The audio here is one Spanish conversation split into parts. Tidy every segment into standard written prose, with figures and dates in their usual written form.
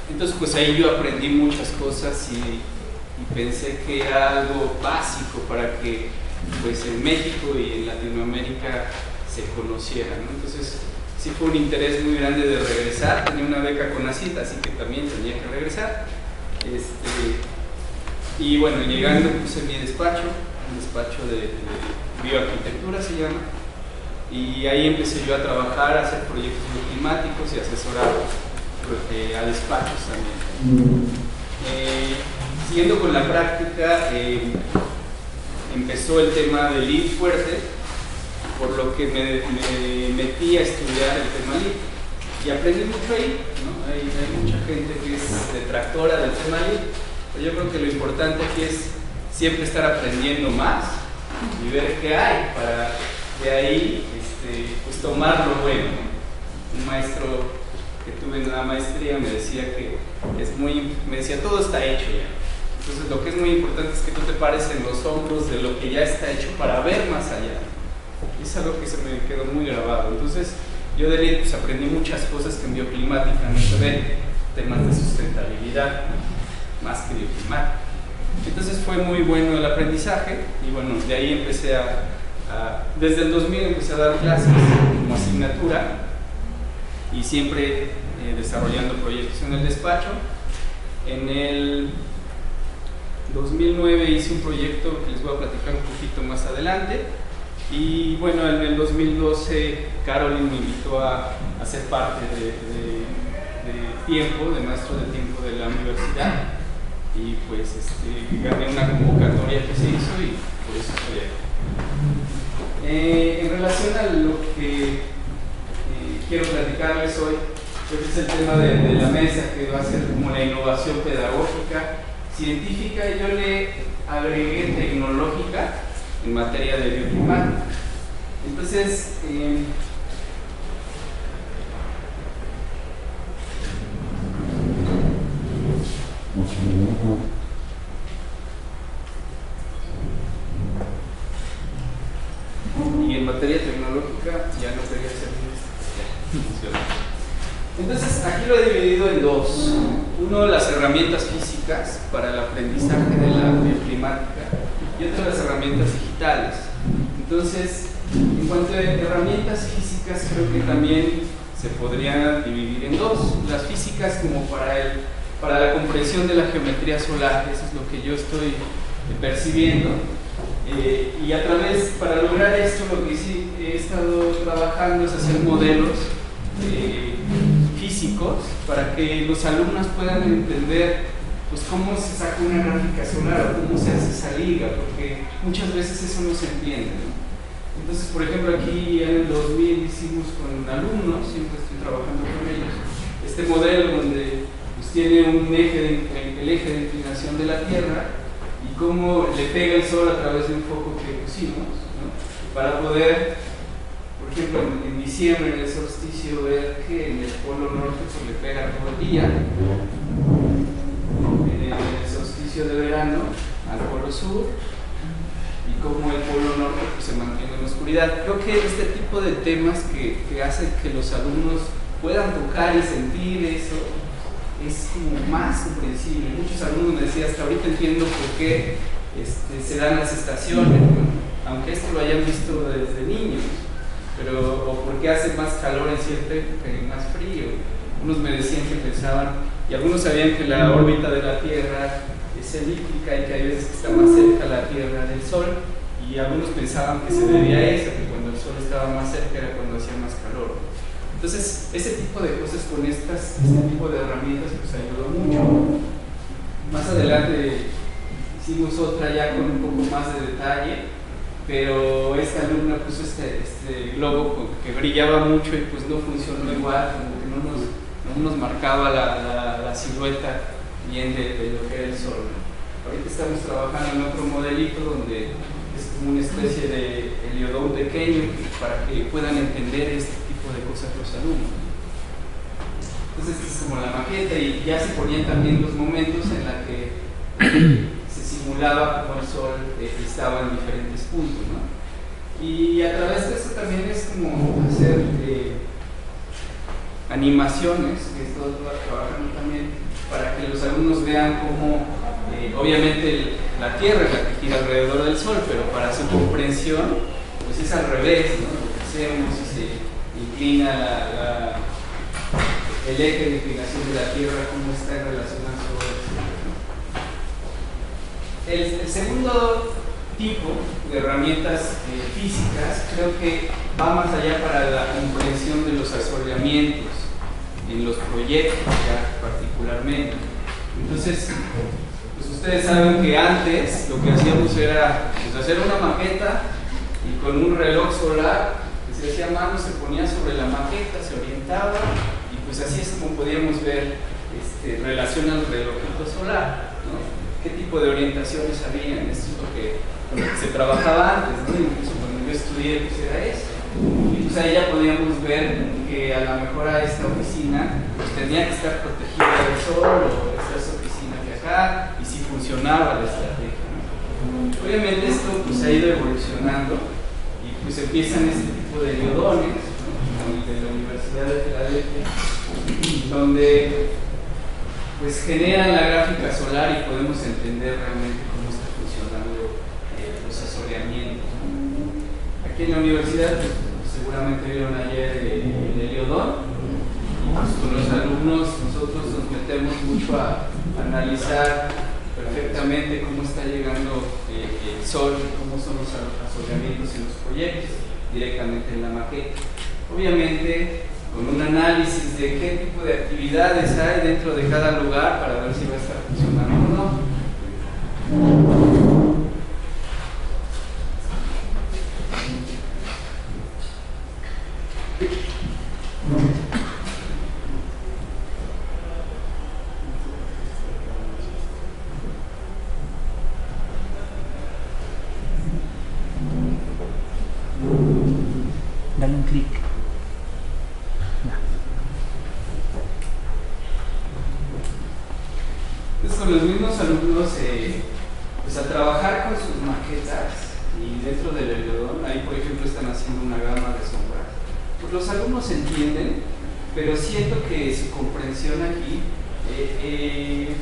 Entonces pues ahí yo aprendí muchas cosas y pensé que era algo básico para que pues en México y en Latinoamérica se conociera, ¿no? Entonces sí fue un interés muy grande de regresar. Tenía una beca con CONACYT, así que también tenía que regresar. Y bueno, llegando puse mi despacho, un despacho de bioarquitectura se llama, y ahí empecé yo a trabajar, a hacer proyectos bioclimáticos y asesorar a despachos también. Siguiendo con la práctica, empezó el tema del LEED fuerte, por lo que me metí a estudiar el tema LEED y aprendí mucho ahí, ¿no? Hay mucha gente que es detractora del tema LEED, pero yo creo que lo importante aquí es siempre estar aprendiendo más y ver qué hay para de ahí pues tomar lo bueno, ¿no? Un maestro que tuve en la maestría me decía me decía todo está hecho ya. Entonces lo que es muy importante es que tú te pares en los hombros de lo que ya está hecho para ver más allá. Y es algo que se me quedó muy grabado. Entonces yo de LEED pues aprendí muchas cosas que en bioclimática no se ven, temas de sustentabilidad, más que bioclimática. Entonces fue muy bueno el aprendizaje y bueno, de ahí empecé desde el 2000 empecé a dar clases como asignatura y siempre desarrollando proyectos en el despacho. En el 2009 hice un proyecto que les voy a platicar un poquito más adelante y bueno, en el 2012 Caroline me invitó a ser parte de maestro de tiempo de la universidad y pues gané una convocatoria que se hizo y por eso estoy aquí. En relación a lo que quiero platicarles hoy, pues es el tema de la mesa, que va a ser como la innovación pedagógica, científica, y yo le agregué tecnológica en materia de bioclimática. Entonces, y en materia tecnológica ya no quería ser ministro. Entonces aquí lo he dividido en dos. Uno, las herramientas físicas para el aprendizaje de la bioclimática y otro, las herramientas digitales. Entonces, en cuanto a herramientas físicas, creo que también se podría dividir en dos. Las físicas como para la comprensión de la geometría solar, eso es lo que yo estoy percibiendo. Y a través, para lograr esto, lo que sí he estado trabajando es hacer modelos físicos para que los alumnos puedan entender pues cómo se saca una gráfica solar o cómo se hace esa liga, porque muchas veces eso no se entiende, ¿no? Entonces, por ejemplo, aquí en el 2000 hicimos con alumnos, siempre estoy trabajando con ellos, este modelo donde pues, tiene el eje de inclinación de la Tierra y cómo le pega el sol a través de un foco que pusimos, ¿no? Para poder, por ejemplo, en diciembre, en el solsticio, ver que en el polo norte pues, le pega todo el día, en el solsticio de verano al polo sur, y cómo el polo norte pues, se mantiene en la oscuridad. Creo que este tipo de temas que hacen que los alumnos puedan tocar y sentir eso es como más comprensible. Muchos alumnos me decían, hasta ahorita entiendo por qué se dan las estaciones, ¿no? aunque esto lo hayan visto desde niños, pero o por qué hace más calor en cierta época y más frío. Unos me decían que pensaban, y algunos sabían que la órbita de la Tierra es elíptica y que hay veces que está más cerca la Tierra del Sol, y algunos pensaban que se debía a eso, que cuando el Sol estaba más cerca era cuando hacía más calor. Entonces, ese tipo de cosas con este tipo de herramientas pues ayudó mucho. Más adelante hicimos otra ya con un poco más de detalle, pero esta alumna puso este globo que brillaba mucho y pues no funcionó igual, como que no nos marcaba la silueta bien de lo que era el Sol. Ahorita estamos trabajando en otro modelito donde es como una especie de heliodón pequeño para que puedan entender este tipo de cosas los alumnos. Entonces esta es como la maqueta y ya se ponían también los momentos en la que se simulaba como el Sol estaba en diferentes puntos, ¿no? Y a través de esto también es como hacer animaciones, que es todo trabajando también, para que los alumnos vean cómo, obviamente la Tierra es la que gira alrededor del Sol, pero para su comprensión, pues es al revés, ¿no? Lo que hacemos y se inclina el eje de inclinación de la Tierra, cómo está en relación al Sol, etc. El segundo tipo de herramientas físicas creo que va más allá para la comprensión de los asoleamientos en los proyectos ya particularmente. Entonces, pues ustedes saben que antes lo que hacíamos era pues, hacer una maqueta y con un reloj solar que se hacía a mano se ponía sobre la maqueta, se orientaba y pues así es como podíamos ver relación al relojito solar, ¿no? ¿Qué tipo de orientaciones había? Esto es lo que se trabajaba antes, ¿no? Incluso cuando yo estudié pues era eso. Y pues ahí ya podíamos ver que a lo mejor a esta oficina pues tenía que estar protegida del sol o esta oficina que acá y si funcionaba la estrategia, ¿no? Obviamente esto pues ha ido evolucionando y pues empiezan este tipo de heliodones, ¿no? Como el de la Universidad de Filadelfia, donde pues generan la gráfica solar y podemos entender realmente cómo está funcionando los asoleamientos. Aquí en la universidad pues, seguramente vieron ayer el heliodón y pues con los alumnos nosotros nos metemos mucho a analizar perfectamente cómo está llegando el Sol, cómo son los asoleamientos en los proyectos directamente en la maqueta. Obviamente con un análisis de qué tipo de actividades hay dentro de cada lugar para ver si va a estar funcionando o no. Dale un clic. Entonces con los mismos alumnos pues a trabajar con sus maquetas y dentro del heliodón, ahí por ejemplo están haciendo una gama de sombras, pues los alumnos entienden, pero siento que su comprensión aquí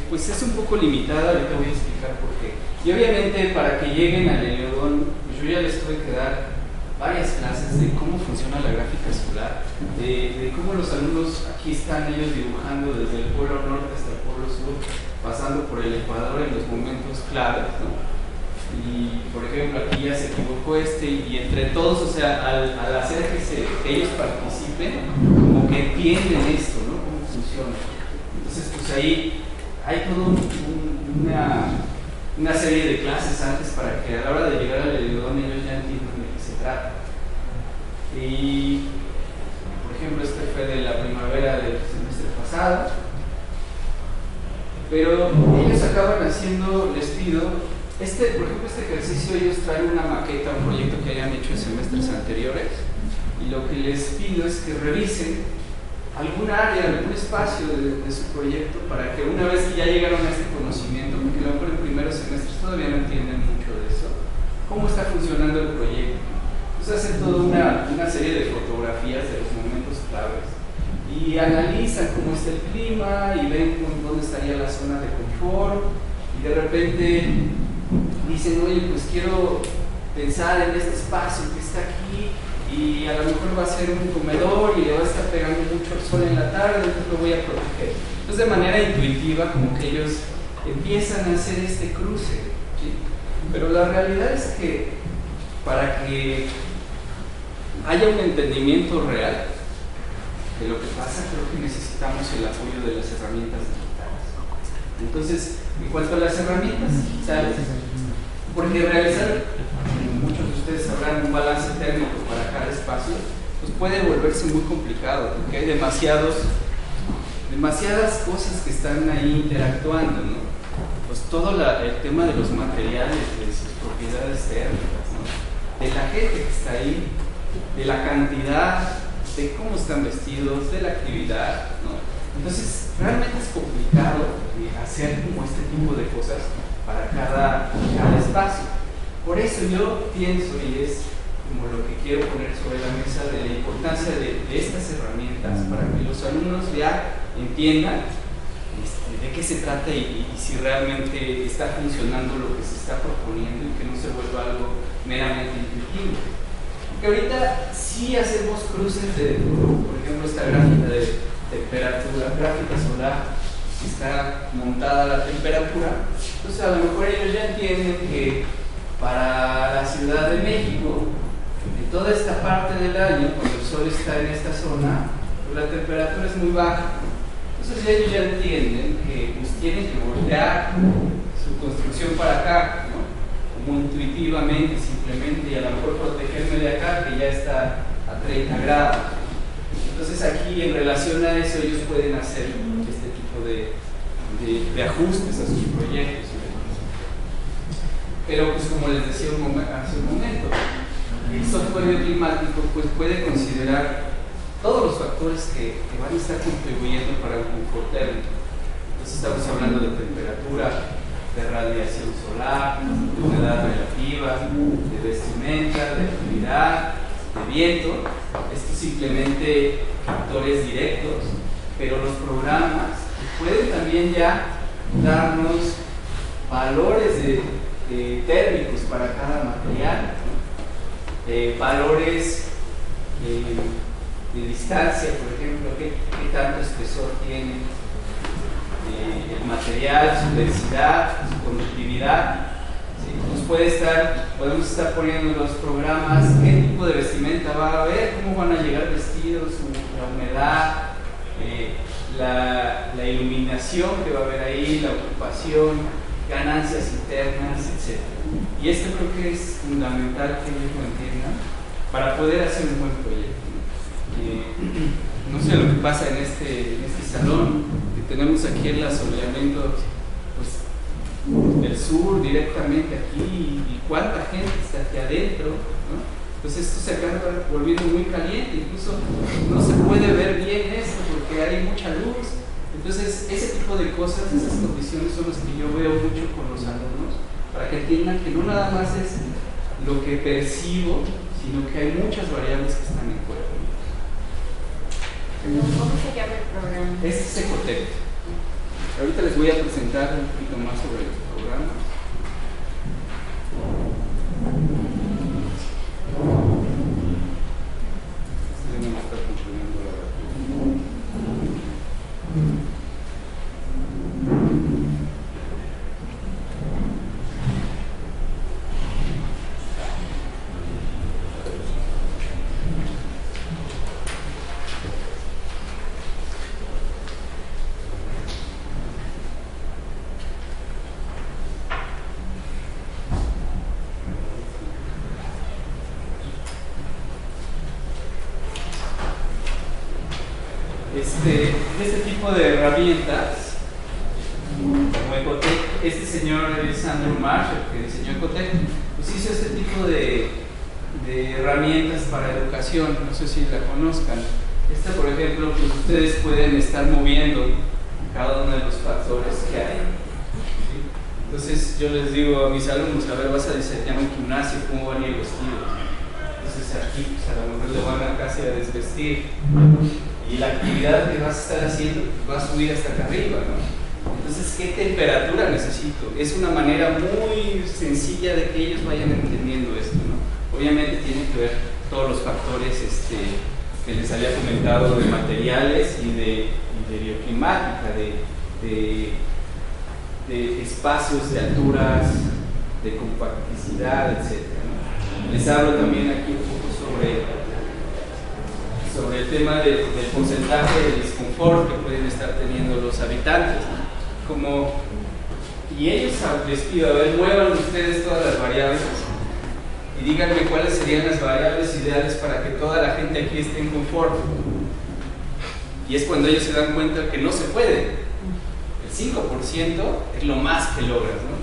pues es un poco limitada. Ahorita voy a explicar por qué. Y obviamente para que lleguen al heliodón pues yo ya les tuve que dar varias clases de cómo funciona la gráfica solar, de cómo los alumnos aquí están ellos dibujando desde el polo norte hasta el polo sur, pasando por el ecuador en los momentos claves, ¿no? Y por ejemplo aquí ya se equivocó y entre todos, o sea, al hacer que ellos participen, como que entienden esto, ¿no? Cómo funciona. Entonces pues ahí hay toda una serie de clases antes para que a la hora de llegar al heliodón ellos ya entiendan de qué se trata. Y por ejemplo este fue de la primavera del semestre pasado, pero ellos acaban haciendo, les pido, por ejemplo este ejercicio ellos traen una maqueta, un proyecto que hayan hecho en semestres anteriores, y lo que les pido es que revisen algún área, algún espacio de su proyecto para que una vez que ya llegaron a este conocimiento, porque a lo mejor en primeros semestres todavía no entienden mucho de eso, cómo está funcionando el proyecto. Entonces hacen toda una serie de fotografías de los momentos claves y analizan cómo está el clima y ven dónde estaría la zona de confort y de repente dicen, oye, pues quiero pensar en este espacio que está aquí y a lo mejor va a ser un comedor y le va a estar pegando mucho el sol en la tarde, entonces lo voy a proteger. Entonces de manera intuitiva como que ellos empiezan a hacer este cruce, ¿sí? Pero la realidad es que para que haya un entendimiento real de lo que pasa, creo que necesitamos el apoyo de las herramientas digitales. Entonces, en cuanto a las herramientas digitales, porque realizar, muchos de ustedes sabrán, un balance térmico para cada espacio, pues puede volverse muy complicado, porque hay demasiadas cosas que están ahí interactuando, ¿no? Pues todo el tema de los materiales, de sus propiedades térmicas, ¿no? De la gente que está ahí, de la cantidad, de cómo están vestidos, de la actividad, ¿no? Entonces, realmente es complicado hacer como este tipo de cosas para cada espacio. Por eso yo pienso, y es como lo que quiero poner sobre la mesa, de la importancia de estas herramientas para que los alumnos ya entiendan de qué se trata y si realmente está funcionando lo que se está proponiendo y que no se vuelva algo meramente intuitivo. Que ahorita sí hacemos cruces de, por ejemplo, esta gráfica de temperatura, gráfica solar, está montada la temperatura, entonces a lo mejor ellos ya entienden que para la Ciudad de México, en toda esta parte del año, cuando el sol está en esta zona, pues la temperatura es muy baja. Entonces ellos ya entienden que pues, tienen que voltear su construcción para acá, ¿no? Como intuitivamente, simplemente, y a lo mejor protegerme de acá, que ya está a 30 grados. Entonces aquí, en relación a eso, ellos pueden hacer este tipo de ajustes a sus proyectos. Pero, pues como les decía hace un momento, el software climático pues, puede considerar todos los factores que van a estar contribuyendo para el confort térmico. Entonces estamos hablando de temperatura, de radiación solar, de humedad relativa, de vestimenta, de actividad, de viento. Estos simplemente factores directos, pero los programas pueden también ya darnos valores térmicos para cada material, ¿no? Valores de distancia, por ejemplo, qué tanto espesor tiene el material, su densidad, su conductividad. ¿Sí? Podemos estar poniendo en los programas qué tipo de vestimenta va a haber, cómo van a llegar vestidos, la humedad, la iluminación que va a haber ahí, la ocupación, ganancias internas, etc. Y esto creo que es fundamental que ellos lo entiendan para poder hacer un buen proyecto. No sé lo que pasa en este salón, que tenemos aquí el asoleamiento pues, del sur directamente aquí, y cuánta gente está aquí adentro, ¿no? Pues esto se acaba volviendo muy caliente, incluso no se puede ver bien esto porque hay mucha luz. Entonces, ese tipo de cosas, esas condiciones son las que yo veo mucho con los alumnos, para que entiendan que no nada más es lo que percibo, sino que hay muchas variables que están en juego. ¿Cómo se llama el programa? Este es Ecotec. Ahorita les voy a presentar un poquito más sobre los programas. Este no está funcionando la verdad. Este tipo de herramientas, como Ecotec, este señor es Andrew Marshall, que diseñó Ecotec, pues hizo este tipo de herramientas para educación, no sé si la conozcan. Esta, por ejemplo, pues ustedes pueden estar moviendo cada uno de los factores que hay. ¿Sí? Entonces yo les digo a mis alumnos, a ver, vas a diseñar un gimnasio, ¿cómo van a ir vestidos? Entonces aquí pues a lo mejor le van a casi a desvestir. Y la actividad que vas a estar haciendo pues, va a subir hasta acá arriba, ¿no? Entonces, ¿qué temperatura necesito? Es una manera muy sencilla de que ellos vayan entendiendo esto, ¿no? Obviamente tiene que ver todos los factores que les había comentado de materiales y de bioclimática, de espacios, de alturas, de compacticidad, etc., ¿no? Les hablo también aquí un poco sobre el tema del porcentaje de disconfort que pueden estar teniendo los habitantes, ¿no? Y ellos les pido, a ver, muevan ustedes todas las variables y díganme cuáles serían las variables ideales para que toda la gente aquí esté en confort. Y es cuando ellos se dan cuenta que no se puede. El 5% es lo más que logras, ¿no?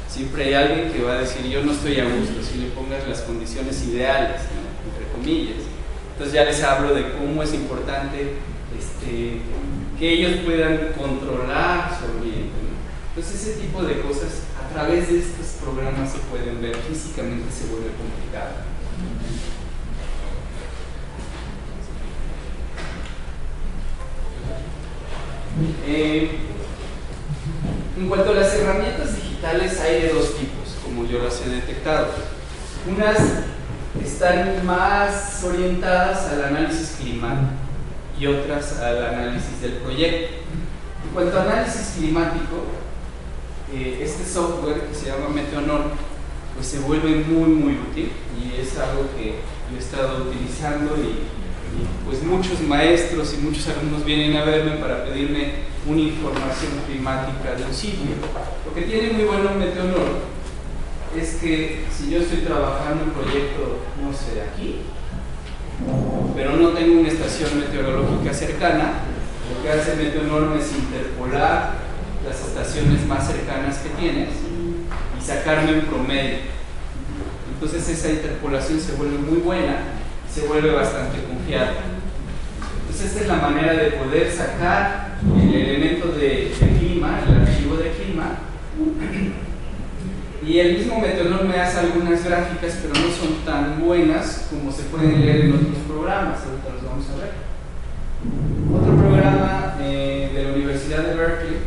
Siempre hay alguien que va a decir, yo no estoy a gusto si le pongas las condiciones ideales, ¿no? Entre comillas. Entonces ya les hablo de cómo es importante que ellos puedan controlar su ambiente, ¿no? Entonces ese tipo de cosas a través de estos programas se pueden ver, físicamente se vuelve complicado. En cuanto a las herramientas digitales, hay de dos tipos, como yo las he detectado. Unas están más orientadas al análisis climático y otras al análisis del proyecto. En cuanto a análisis climático, este software que se llama Meteonorm pues se vuelve muy útil y es algo que yo he estado utilizando y pues muchos maestros y muchos alumnos vienen a verme para pedirme una información climática de un sitio. Lo que tiene muy bueno Meteonorm es que si yo estoy trabajando en un proyecto, no sé, aquí, pero no tengo una estación meteorológica cercana, lo que hace Meteonorm es interpolar las estaciones más cercanas que tienes y sacarme un promedio. Entonces esa interpolación se vuelve muy buena y se vuelve bastante confiable. Entonces esta es la manera de poder sacar el elemento de clima, el archivo de clima, y el mismo Meteonorm me hace algunas gráficas, pero no son tan buenas como se pueden leer en otros programas. Ahorita los vamos a ver. Otro programa de la Universidad de Berkeley,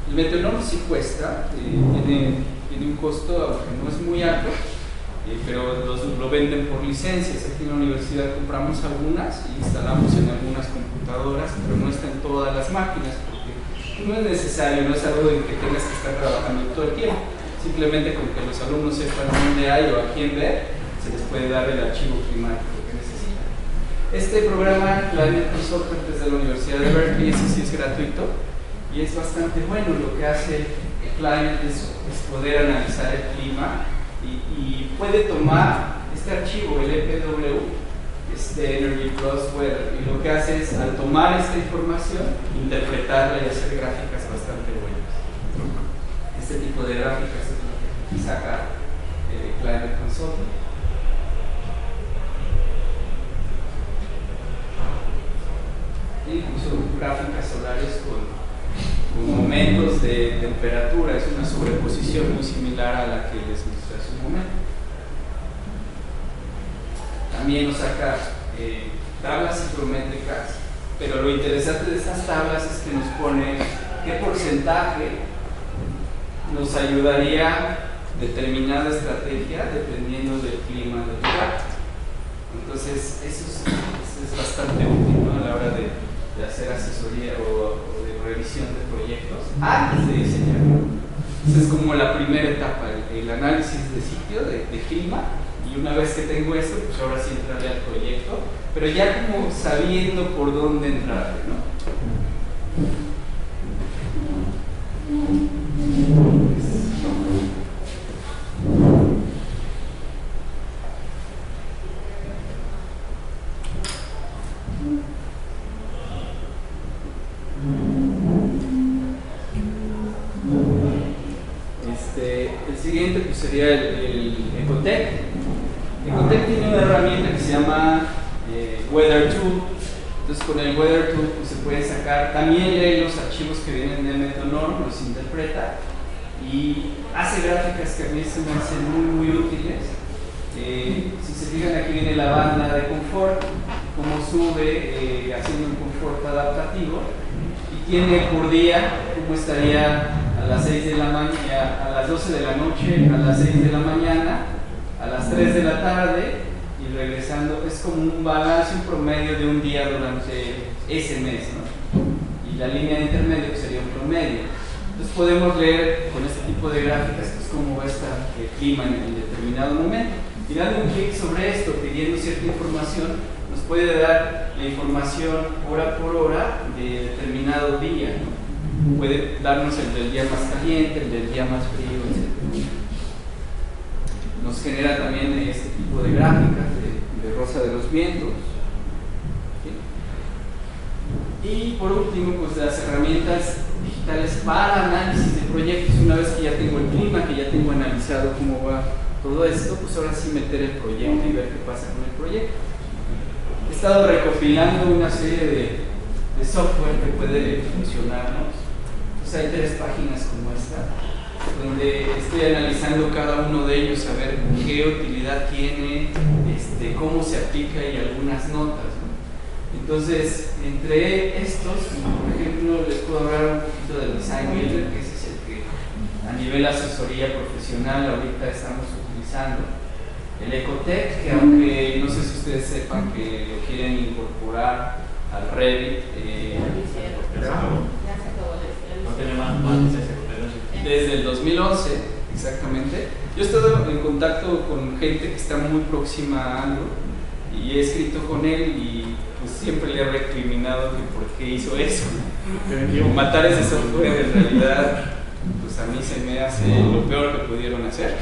el Meteonorm sí cuesta, tiene un costo, aunque no es muy alto, pero lo venden por licencias. Aquí en la universidad compramos algunas y instalamos en algunas computadoras, pero no está en todas las máquinas, porque no es necesario, no es algo en que tengas que estar trabajando todo el tiempo. Simplemente con que los alumnos sepan dónde hay o a quién ver, se les puede dar el archivo climático que necesitan. Este programa, Climate Consultant, desde la Universidad de Berkeley, ese sí es gratuito y es bastante bueno. Lo que hace Climate es poder analizar el clima y puede tomar este archivo, el EPW, Energy Plus Weather, y lo que hace es, al tomar esta información, interpretarla y hacer gráficas bastante buenas. Este tipo de gráficas es lo que saca Climate Consultant. Incluso gráficas solares con momentos de temperatura, es una sobreposición muy similar a la que les mostré hace un momento. También nos saca tablas ciclométricas, pero lo interesante de estas tablas es que nos pone qué porcentaje nos ayudaría determinada estrategia dependiendo del clima del lugar. Entonces eso es bastante útil, ¿no? A la hora de hacer asesoría o de revisión de proyectos antes de diseñar. Esa es como la primera etapa, el análisis de sitio, de clima, y una vez que tengo eso, pues ahora sí entraré al proyecto, pero ya como sabiendo por dónde entrarle, ¿no? El siguiente pues sería el Ecotec. Ecotec tiene una herramienta que se llama Weather Tool. Entonces con el Weather Tool pues, se puede sacar, también lee los archivos que vienen de Meteonorm, los interpreta y hace gráficas que a mí se me hacen muy útiles. Si se fijan, aquí viene la banda de confort, cómo sube haciendo un confort adaptativo, y tiene por día cómo estaría a las 6 de la mañana, a las 12 de la noche, a las 6 de la mañana, a las 3 de la tarde y regresando. Es como un balance, un promedio de un día durante ese mes, ¿no? Y la línea de intermedio pues, sería un promedio. Entonces podemos leer con este tipo de gráficas pues, cómo va a estar el clima en determinado momento. Y dando un clic sobre esto, pidiendo cierta información, nos puede dar la información hora por hora de determinado día, ¿no? Puede darnos el del día más caliente, el del día más frío, etc. Nos genera también este tipo de gráficas de rosa de los vientos. ¿Sí? Y por último, pues las herramientas digitales para análisis de proyectos. Una vez que ya tengo el clima, que ya tengo analizado cómo va todo esto, pues ahora sí meter el proyecto y ver qué pasa con el proyecto. He estado recopilando una serie de software que puede funcionarnos. Pues hay 3 páginas como esta, donde estoy analizando cada uno de ellos, a ver qué utilidad tiene, cómo se aplica y algunas notas, ¿no? Entonces, entre estos, por ejemplo, les puedo hablar un poquito del Design Builder, que ese es el que a nivel asesoría profesional ahorita estamos utilizando. El Ecotech, que aunque no sé si ustedes sepan que lo quieren incorporar al Revit, desde el 2011, exactamente. Yo he estado en contacto con gente que está muy próxima a Andrew y he escrito con él y pues siempre le he recriminado que por qué hizo eso. Matar ese software en realidad, pues a mí se me hace lo peor que pudieron hacer.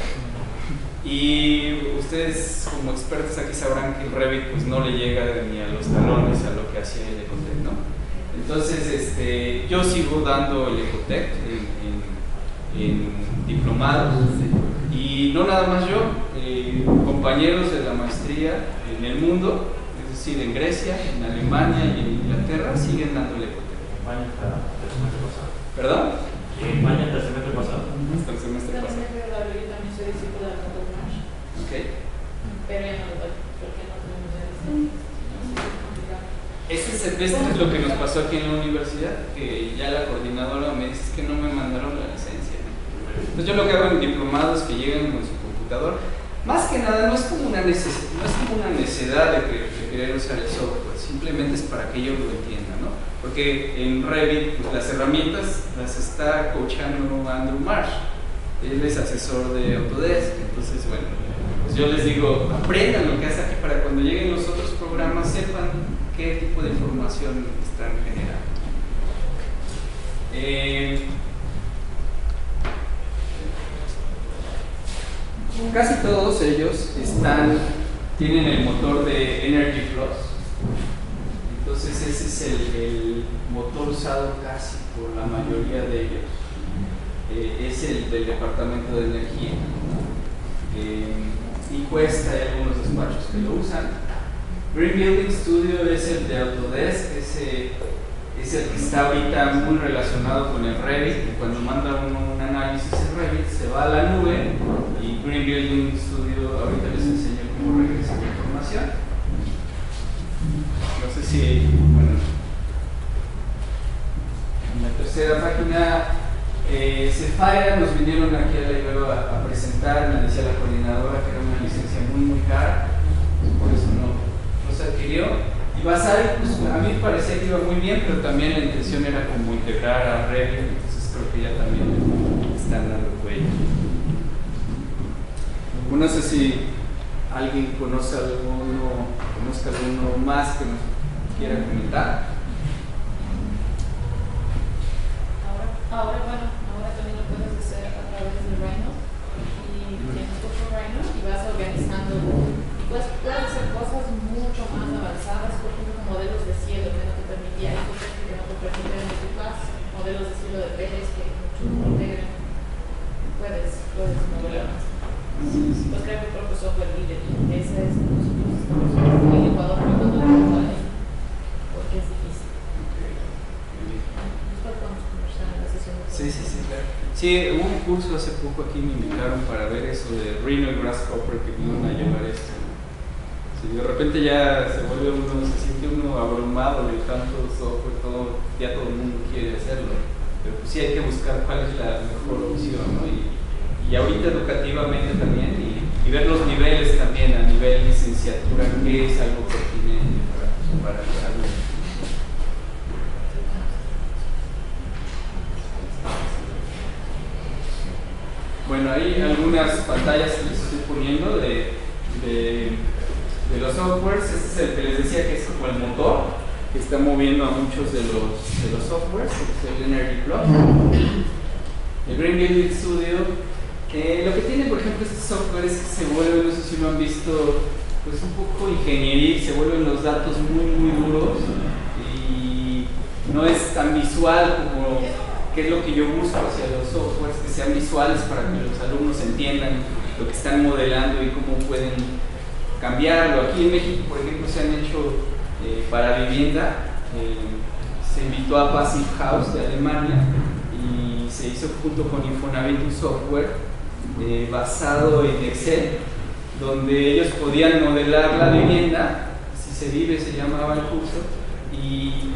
Y ustedes como expertos aquí sabrán que el Revit pues no le llega ni a los talones a lo que hacía el Ecotech, ¿no? Entonces yo sigo dando el Ecotech en diplomados y no nada más yo, compañeros de la maestría en el mundo, es decir, en Grecia, en Alemania y en Inglaterra siguen dando el Ecotech. España hasta el semestre pasado. ¿Perdón? Y en España hasta el semestre pasado. Hasta el semestre pasado. Yo también soy discípula de Anatol Marsh. Ok. Pero ya no lo doy, porque no tenemos ya Este semestre es lo que nos pasó aquí en la universidad, que ya la coordinadora me dice que no me mandaron la licencia, ¿no? Entonces yo lo que hago en diplomados que llegan con su computador, más que nada no es como una necesidad de querer usar el software, simplemente es para que ellos lo entiendan, ¿no? Porque en Revit pues, las herramientas las está coachando Andrew Marsh, él es asesor de Autodesk, entonces bueno, pues yo les digo, aprendan lo que hace aquí para cuando lleguen los otros programas sepan qué tipo de información están generando. Casi todos ellos tienen el motor de Energy Plus. Entonces ese es el motor usado casi por la mayoría de ellos. Es el del departamento de energía. Y cuesta, hay algunos despachos que lo usan. Green Building Studio es el de Autodesk, ese es el que está ahorita muy relacionado con el Revit, y cuando manda uno un análisis en Revit se va a la nube y Green Building Studio ahorita les enseño cómo regresar la información. No sé si, bueno, en la tercera página Cefaira nos vinieron aquí a la Ibero a presentar, me decía la coordinadora que era una licencia muy cara, por eso no se adquirió. Y Vasari, pues a mí me parecía que iba muy bien, pero también la intención era como integrar a Revit, entonces creo que ya también están dando cuello. No sé si alguien conozca alguno más que nos quiera comentar. Ahora también lo puedes hacer a través de Rhino y tienes tu Rhino y vas organizando y puedes hacer cosas mucho más avanzadas, por ejemplo modelos de cielo que no te permitía, hay cosas que no te permiten en tu clase, modelos de cielo de Pérez que muchos no integran, puedes modelar más. Pues creo que el propio software líder y ese es nosotros estamos en el Ecuador tratando de montar porque es difícil. Sí, claro. Sí, hubo un curso hace poco aquí, me invitaron para ver eso de Rhino y Grasshopper que vinieron a llevar esto. Sí, de repente ya se siente uno abrumado de tanto software, ya todo el mundo quiere hacerlo. pero pues sí hay que buscar cuál es la mejor opción, ¿no? Y ahorita educativamente también, y ver los niveles también, a nivel licenciatura, qué es algo pertinente para los alumnos. Bueno, hay algunas pantallas que les estoy poniendo de los softwares. Este es el que les decía que es como el motor que está moviendo a muchos de los softwares, que es el Energy Plus. El Green Building Studio, lo que tiene, por ejemplo, este software es que se vuelve, no sé si lo han visto, pues un poco ingeniería, se vuelven los datos muy, muy duros y no es tan visual como que es lo que yo busco hacia los softwares, que sean visuales para que los alumnos entiendan lo que están modelando y cómo pueden cambiarlo. Aquí en México, por ejemplo, se han hecho para vivienda, se invitó a Passive House de Alemania y se hizo junto con Infonavit un software basado en Excel, donde ellos podían modelar la vivienda, si se vive se llamaba el curso, y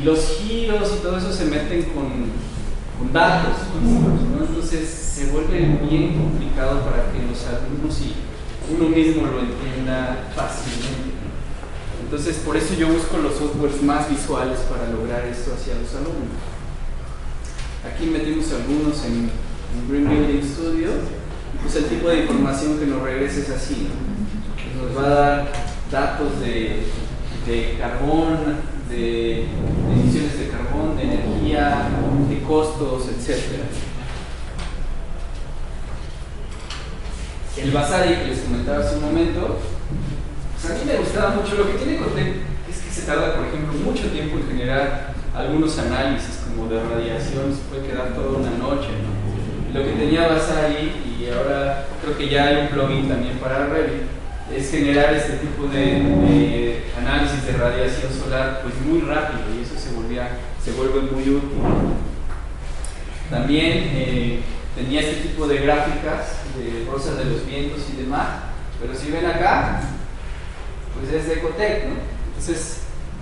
los giros y todo eso se meten con datos, ¿no? Entonces se vuelve bien complicado para que los alumnos y uno mismo lo entienda fácilmente. Entonces por eso yo busco los softwares más visuales para lograr esto hacia los alumnos. Aquí metimos algunos en Green Building Studio, pues el tipo de información que nos regresa es así, ¿no? Nos va a dar datos de carbón, de emisiones de carbón, de energía, de costos, etc. El Vasari que les comentaba hace un momento, pues a mí me gustaba mucho. Lo que tiene Cotec es que se tarda, por ejemplo, mucho tiempo en generar algunos análisis como de radiación, se puede quedar toda una noche, ¿no? Lo que tenía Vasari, y ahora creo que ya hay un plugin también para Revit, es generar este tipo de análisis de radiación solar pues muy rápido, y eso se vuelve muy útil. También tenía este tipo de gráficas de rosas de los vientos y demás, pero si ven acá, pues es de Ecotec, ¿no? Entonces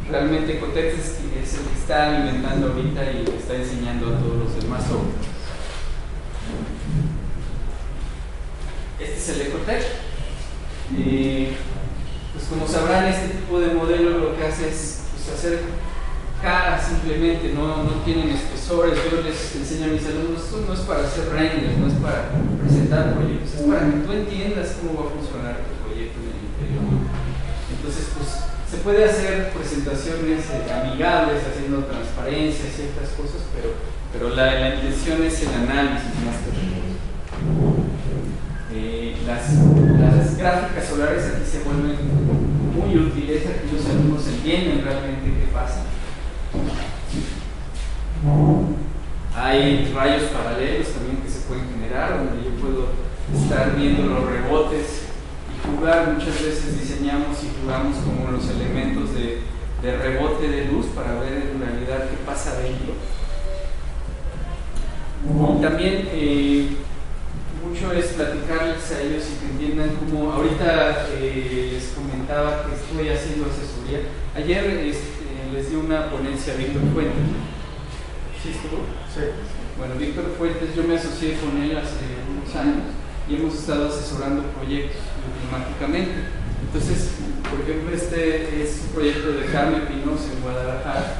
realmente Ecotec es el que está alimentando ahorita y le está enseñando a todos los demás softwares. Este es el Ecotec. Pues como sabrán, este tipo de modelo lo que hace es pues, hacer caras simplemente, no tienen espesores. Yo les enseño a mis alumnos, esto no es para hacer renders, no es para presentar proyectos, es para que tú entiendas cómo va a funcionar tu proyecto en el interior. Entonces pues se puede hacer presentaciones amigables, haciendo transparencia y ciertas cosas, pero la intención es el análisis más que otra cosa. Las gráficas solares aquí se vuelven muy útiles, aquí los alumnos entienden realmente qué pasa. Hay rayos paralelos también que se pueden generar, donde yo puedo estar viendo los rebotes y jugar. Muchas veces diseñamos y jugamos como los elementos de rebote de luz para ver en realidad qué pasa dentro. Y también mucho es platicarles a ellos y que entiendan cómo. Ahorita les comentaba que estoy haciendo asesoría. Ayer les di una ponencia a Víctor Fuentes. ¿Sí estuvo? Sí. Bueno, Víctor Fuentes, yo me asocié con él hace unos años y hemos estado asesorando proyectos climáticamente. Entonces, por ejemplo, este es un proyecto de Carmen Pinos en Guadalajara.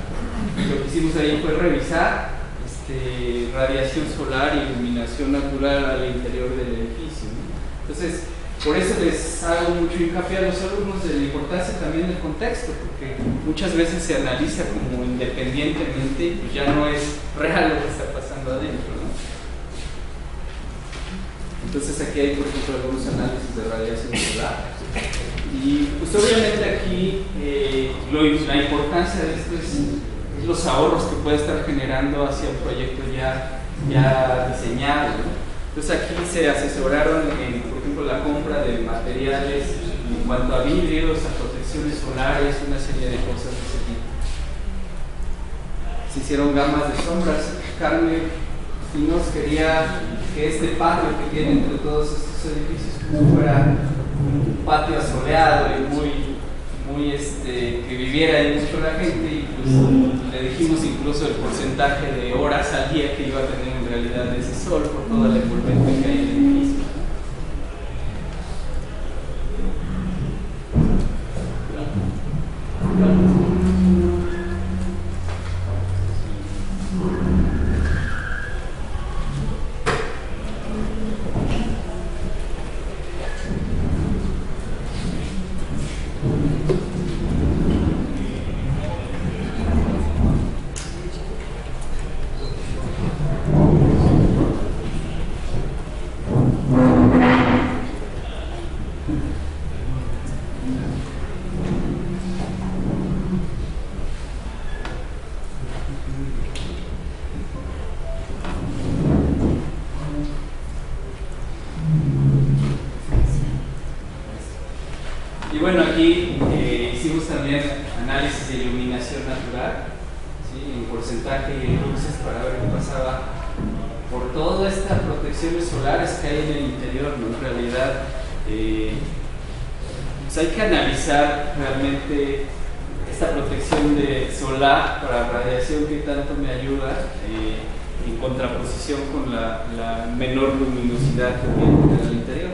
Lo que hicimos ahí fue revisar radiación solar y iluminación natural al interior del edificio, ¿no? Entonces, por eso les hago mucho hincapié a los alumnos de la importancia también del contexto, porque muchas veces se analiza como independientemente y pues ya no es real lo que está pasando adentro, ¿no? Entonces aquí hay, por ejemplo, algunos análisis de radiación solar. Y pues obviamente aquí la importancia de esto es los ahorros que puede estar generando hacia un proyecto ya diseñado, ¿no? Entonces aquí se asesoraron en, por ejemplo, la compra de materiales en cuanto a vidrios, a protecciones solares, una serie de cosas de ese tipo. Se hicieron gamas de sombras. Carmen Pinos quería que este patio que tiene entre todos estos edificios fuera un patio asoleado y muy que viviera ahí mucho la gente, y pues, le dijimos incluso el porcentaje de horas al día que iba a tener en realidad ese sol por toda la envolvente que hay en el edificio. Y bueno, aquí hicimos también análisis de iluminación natural, ¿sí? En porcentaje y en luces para ver qué pasaba por todas estas protecciones solares que hay en el interior, ¿no? En realidad, pues hay que analizar realmente esta protección solar para radiación que tanto me ayuda en contraposición con la menor luminosidad que voy a tener al interior.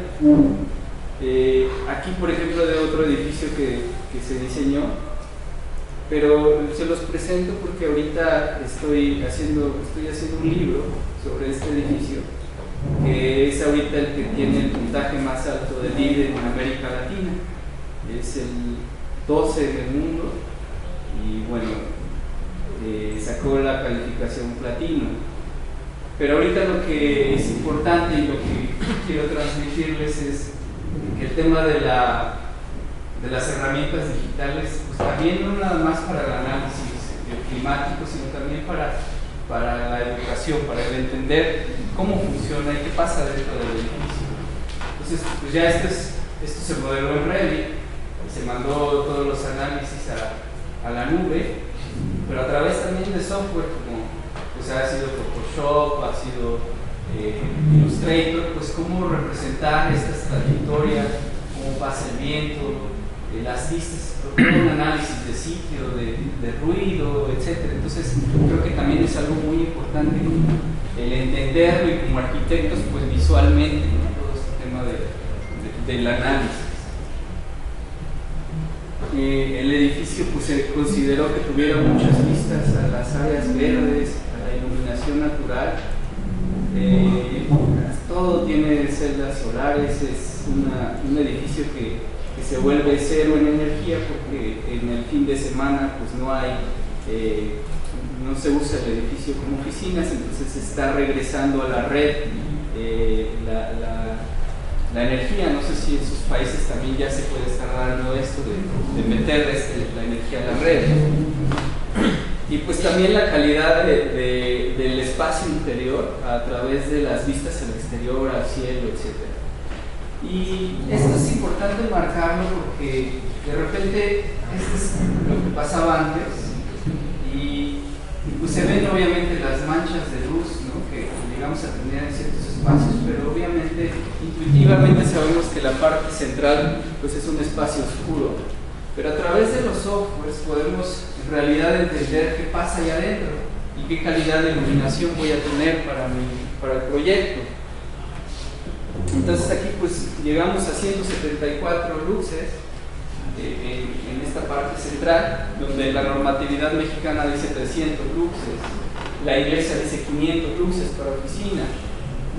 Aquí, por ejemplo, de otro edificio que se diseñó, pero se los presento porque ahorita estoy haciendo un libro sobre este edificio, que es ahorita el que tiene el puntaje más alto de LEED en América Latina. Es el 12 en el mundo y bueno, sacó la calificación platino. Pero ahorita lo que es importante y lo que quiero transmitirles es que el tema de las herramientas digitales, pues también no nada más para el análisis climático, sino también para la educación, para el entender cómo funciona y qué pasa dentro del edificio. Entonces, pues ya esto se modeló en Revit, se mandó todos los análisis a la nube, pero a través también de software como pues ha sido Photoshop, ha sido Illustrator, pues cómo representar estas trayectorias, cómo pasa el viento, las vistas, todo un análisis de sitio, de ruido, etc. Entonces creo que también es algo muy importante el entenderlo y como arquitectos pues visualmente, ¿no? Todo este tema del análisis. El edificio pues se consideró que tuviera muchas vistas a las áreas verdes, a la iluminación natural. Todo tiene celdas solares, es un edificio que se vuelve cero en energía porque en el fin de semana pues no se usa el edificio como oficinas, entonces se está regresando a la red la energía. No sé si en sus países también ya se puede estar dando esto de meter la energía a la red. Y pues también la calidad del espacio interior a través de las vistas al exterior, al cielo, etc. Y esto es importante marcarlo porque de repente esto es lo que pasaba antes y pues se ven obviamente las manchas de luz, ¿no? Que llegamos a tener en ciertos espacios, pero obviamente intuitivamente sabemos que la parte central pues es un espacio oscuro, pero a través de los softwares podemos en realidad entender qué pasa allá adentro y qué calidad de iluminación voy a tener para el proyecto. Entonces aquí pues llegamos a 174 luces en esta parte central, donde la normatividad mexicana dice 300 luces, la iglesia dice 500 luces para oficina,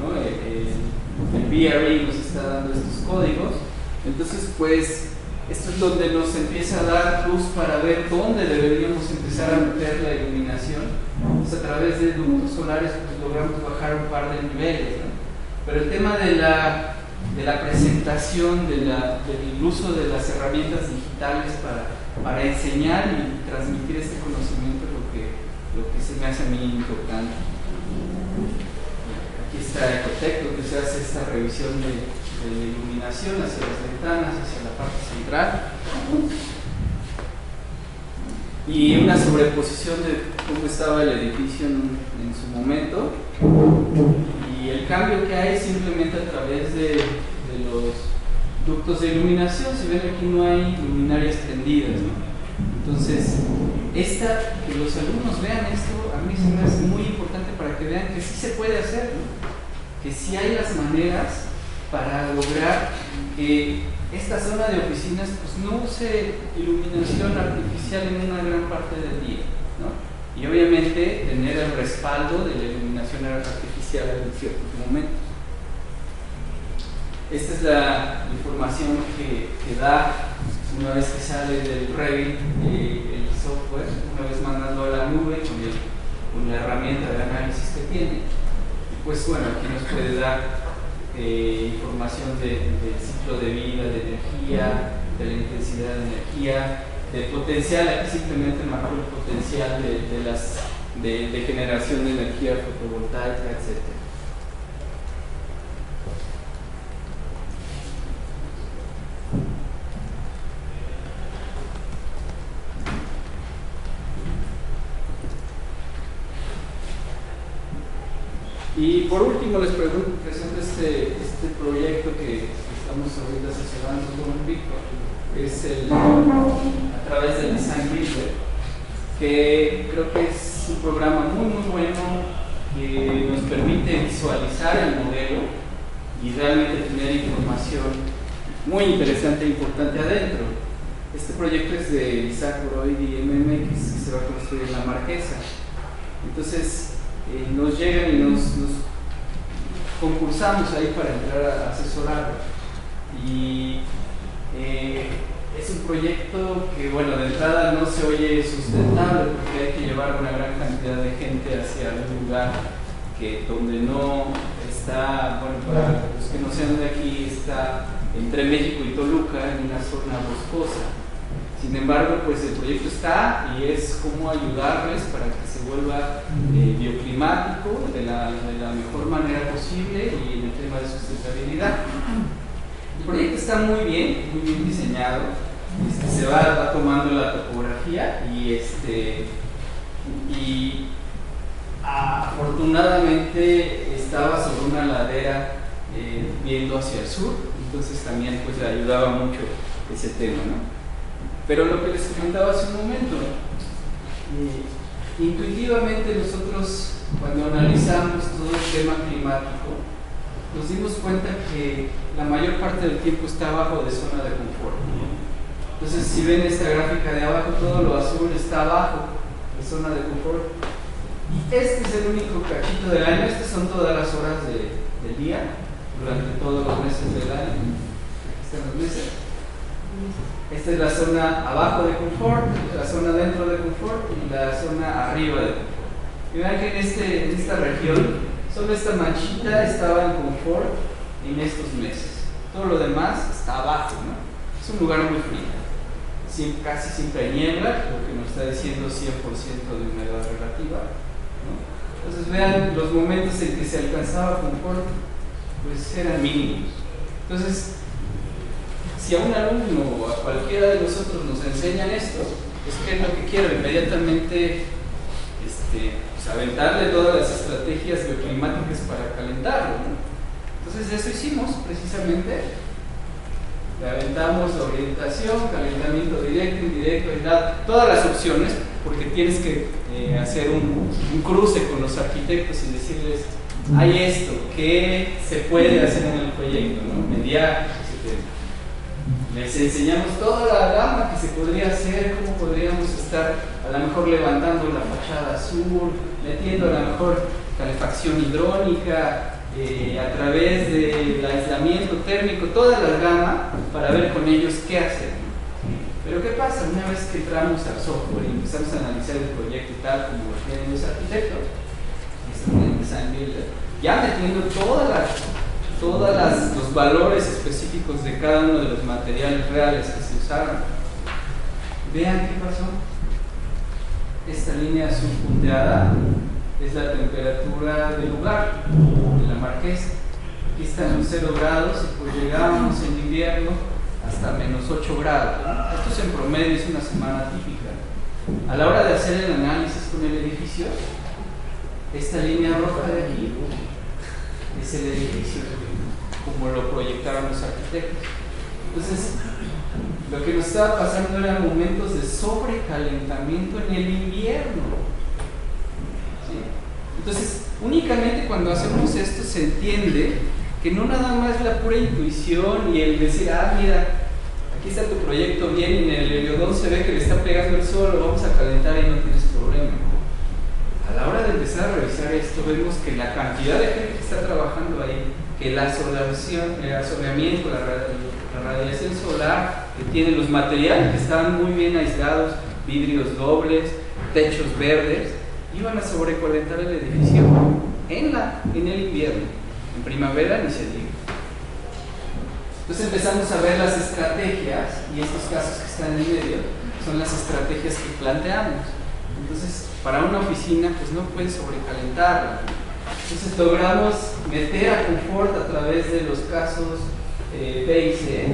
¿no? El BRE nos está dando estos códigos. Entonces pues esto es donde nos empieza a dar luz para ver dónde deberíamos empezar a meter la iluminación. Entonces, a través de ductos solares pues logramos bajar un par de niveles, ¿no? Pero el tema de la presentación, del uso de las herramientas digitales para enseñar y transmitir este conocimiento es lo que se me hace a mí importante. Aquí está Ecotec, donde se hace esta revisión de iluminación hacia las ventanas, hacia la parte central, y una sobreposición de cómo estaba el edificio en su momento, y el cambio que hay simplemente a través de los ductos de iluminación. Si ven, aquí no hay luminarias prendidas, ¿no? Entonces, que los alumnos vean esto, a mí se me hace muy importante para que vean que sí se puede hacer, ¿no? Que sí hay las maneras para lograr que esta zona de oficinas pues, no use iluminación artificial en una gran parte del día, ¿no? Y obviamente tener el respaldo de la iluminación artificial en ciertos momentos. Esta es la información que da una vez que sale del Revit el software, una vez mandando a la nube con la herramienta de análisis que tiene. Y pues bueno, aquí nos puede dar información del ciclo de vida, de energía, de la intensidad de energía, del potencial. Aquí simplemente marcó el potencial de generación de energía fotovoltaica, etc. Y por último les presento este proyecto que estamos ahorita asesorando con Víctor, que es a través del Design Builder, que creo que es un programa muy bueno que nos permite visualizar el modelo y realmente tener información muy interesante e importante adentro. Este proyecto es de Isaac Oroid y MMX, que se va a construir en La Marquesa. Entonces, nos llegan y nos concursamos ahí para entrar a asesorar, y es un proyecto que, bueno, de entrada no se oye sustentable porque hay que llevar una gran cantidad de gente hacia un lugar donde no está, bueno, para los que no sean de aquí, está entre México y Toluca, en una zona boscosa. Sin embargo, pues el proyecto está y es cómo ayudarles para que se vuelva bioclimático de la mejor manera posible y en el tema de sustentabilidad. El proyecto está muy bien diseñado. Se va tomando la topografía y afortunadamente estaba sobre una ladera viendo hacia el sur, entonces también pues le ayudaba mucho ese tema, ¿no? Pero lo que les comentaba hace un momento, intuitivamente nosotros cuando analizamos todo el tema climático nos dimos cuenta que la mayor parte del tiempo está abajo de zona de confort. Entonces, si ven esta gráfica de abajo, todo lo azul está abajo de zona de confort. Y este es el único cachito del año. Estas son todas las horas del día, durante todos los meses del año. Aquí están los meses. Esta es la zona abajo de confort, la zona dentro de confort y la zona arriba de confort. Y vean que en esta región, solo esta manchita estaba en confort en estos meses. Todo lo demás está abajo, ¿no? Es un lugar muy frío. Casi siempre hay niebla, lo que nos está diciendo 100% de humedad relativa, ¿no? Entonces vean los momentos en que se alcanzaba confort, pues eran mínimos. Entonces, si a un alumno o a cualquiera de nosotros nos enseñan esto, pues ¿qué es lo que quiero? Inmediatamente pues, aventarle todas las estrategias bioclimáticas para calentarlo, ¿no? Entonces eso hicimos precisamente. Le aventamos orientación, calentamiento directo, indirecto, todas las opciones, porque tienes que hacer un cruce con los arquitectos y decirles, hay esto, ¿qué se puede hacer en el proyecto, ¿no? Mediar, etc. Les enseñamos toda la gama que se podría hacer, cómo podríamos estar a lo mejor levantando la fachada sur, metiendo a lo mejor calefacción hidráulica, a través del aislamiento térmico, toda la gama para ver con ellos qué hacer. Pero ¿qué pasa? Una vez que entramos al software y empezamos a analizar el proyecto tal como lo tienen los arquitectos, el Design Builder, ya metiendo todos los valores específicos de cada uno de los materiales reales que se usaron, vean qué pasó. Esta línea azul punteada es la temperatura del lugar, de la Marquesa. Aquí están los 0 grados y pues llegábamos en invierno hasta menos 8 grados. Esto es en promedio, es una semana típica. A la hora de hacer el análisis con el edificio, esta línea roja de aquí es el edificio, como lo proyectaron los arquitectos. Entonces, Lo que nos estaba pasando eran momentos de sobrecalentamiento en el invierno. ¿Sí? Entonces, únicamente cuando hacemos esto se entiende que no nada más la pura intuición y el decir, mira, aquí está tu proyecto bien y en el heliodón se ve que le está pegando el sol, lo vamos a calentar y no tienes problema. A la hora de empezar a revisar esto, vemos que la cantidad de gente que está trabajando ahí, que el asoleamiento, la radiación solar, que tiene los materiales que estaban muy bien aislados, vidrios dobles, techos verdes, iban a sobrecalentar el edificio en el invierno. En primavera ni se diga. Entonces empezamos a ver las estrategias, y estos casos que están en medio son las estrategias que planteamos. Entonces, para una oficina, pues no puede sobrecalentarla. Entonces logramos meter a confort a través de los casos B y C.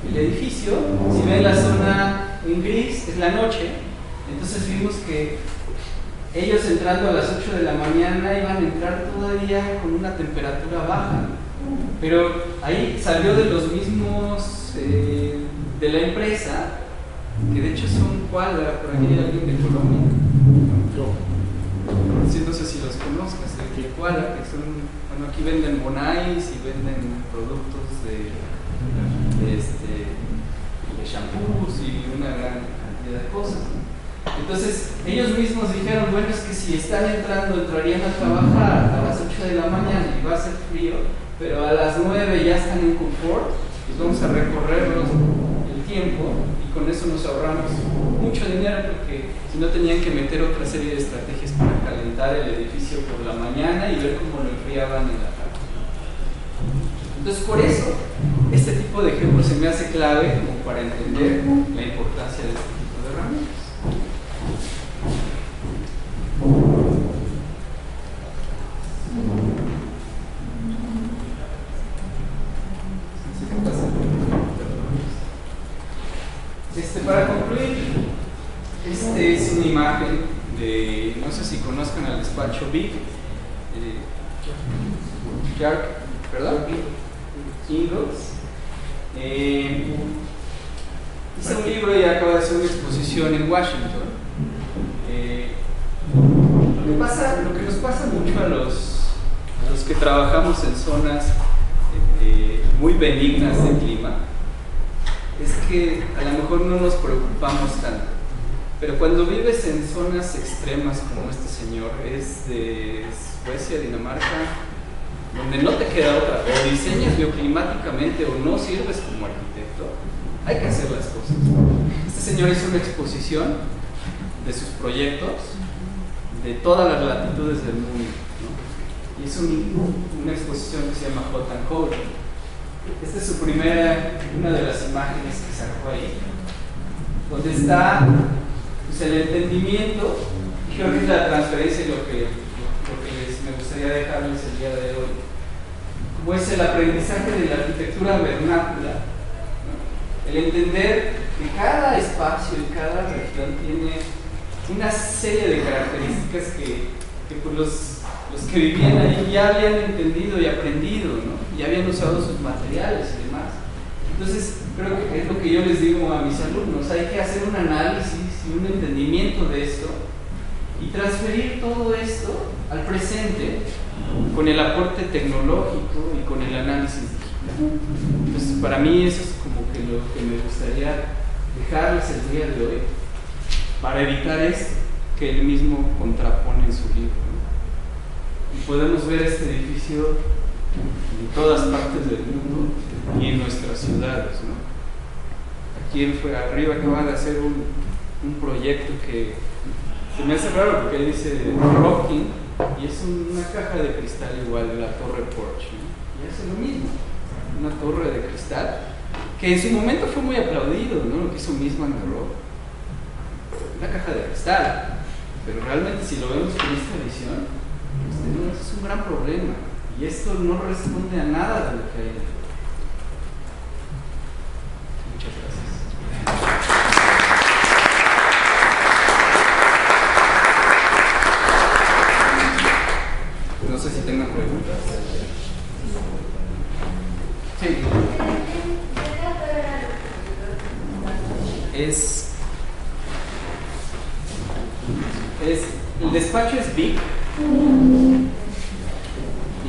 El edificio, si ven la zona en gris, es la noche. Entonces vimos que ellos entrando a las 8 de la mañana iban a entrar todavía con una temperatura baja. Pero ahí salió de los mismos de la empresa, que de hecho son Cuadra, por aquí hay alguien de Colombia. Sí, no sé si los conozcas, de Cuadra, que son, bueno, aquí venden bonais y venden productos de shampoos y una gran cantidad de cosas. Entonces, ellos mismos dijeron, bueno, es que si están entrando, entrarían a trabajar a las 8 de la mañana y va a ser frío, pero a las 9 ya están en confort, pues vamos a recorrerlos el tiempo y con eso nos ahorramos mucho dinero, porque si no tenían que meter otra serie de estrategias para calentar el edificio por la mañana y ver cómo lo enfriaban en la tarde. Entonces, por eso, este tipo de ejemplos se me hace clave como para entender la importancia de este tipo de herramientas. Para concluir, este es una imagen de, no sé si conozcan al despacho Big, ¿verdad? Ingalls. Hice un libro y acaba de hacer una exposición en Washington. Lo que nos pasa mucho a los que trabajamos en zonas muy benignas de clima, es que a lo mejor no nos preocupamos tanto, pero cuando vives en zonas extremas como este señor, es de Suecia, Dinamarca, donde no te queda otra, o diseñas bioclimáticamente o no sirves como arquitecto, hay que hacer las cosas. Este señor hizo una exposición de sus proyectos de todas las latitudes del mundo, ¿no? Y hizo una exposición que se llama Hot and Cold. Esta es una de las imágenes que sacó ahí, donde está pues, el entendimiento, y creo que es la transferencia y lo que me gustaría dejarles el día de hoy, como es el aprendizaje de la arquitectura vernácula, ¿no? El entender que cada espacio y cada región tiene una serie de características que pues, los que vivían ahí ya habían entendido y aprendido, ¿no? Ya habían usado sus materiales y demás. Entonces, creo que es lo que yo les digo a mis alumnos: hay que hacer un análisis y un entendimiento de esto y transferir todo esto al presente con el aporte tecnológico y con el análisis digital. Entonces, para mí eso es como que lo que me gustaría dejarles el día de hoy, para evitar esto que él mismo contrapone en su libro, ¿no? Y podemos ver este edificio en todas partes del mundo y en nuestras ciudades, ¿no? Aquí arriba acaba de hacer un proyecto que se me hace raro, porque él dice Rocking y es una caja de cristal igual de la torre Porsche, ¿no? Y hace lo mismo, una torre de cristal que en su momento fue muy aplaudido, ¿no? Lo que hizo Misman de Rock, una caja de cristal, pero realmente si lo vemos con esta visión, pues es un gran problema. Y esto no responde a nada de lo que hay dentro. Muchas gracias. No sé si tengan preguntas. Sí. el despacho es Big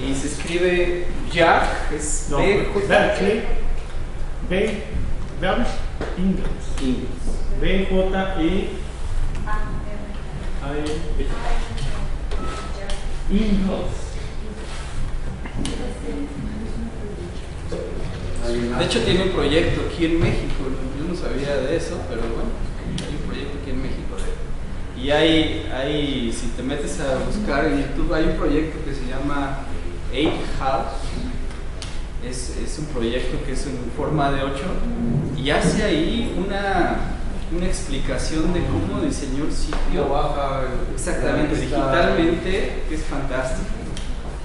y se escribe Jack, es No, B-J-E. Verbs Ingalls. B-J-E. Ingalls. De hecho tiene un proyecto aquí en México, yo no sabía de eso, pero bueno, hay un proyecto aquí en México y hay, si te metes a buscar en YouTube, hay un proyecto que se llama 8 House. Es un proyecto que es en forma de 8 y hace ahí una explicación de cómo diseñó el sitio. Exactamente, digitalmente, que es fantástico.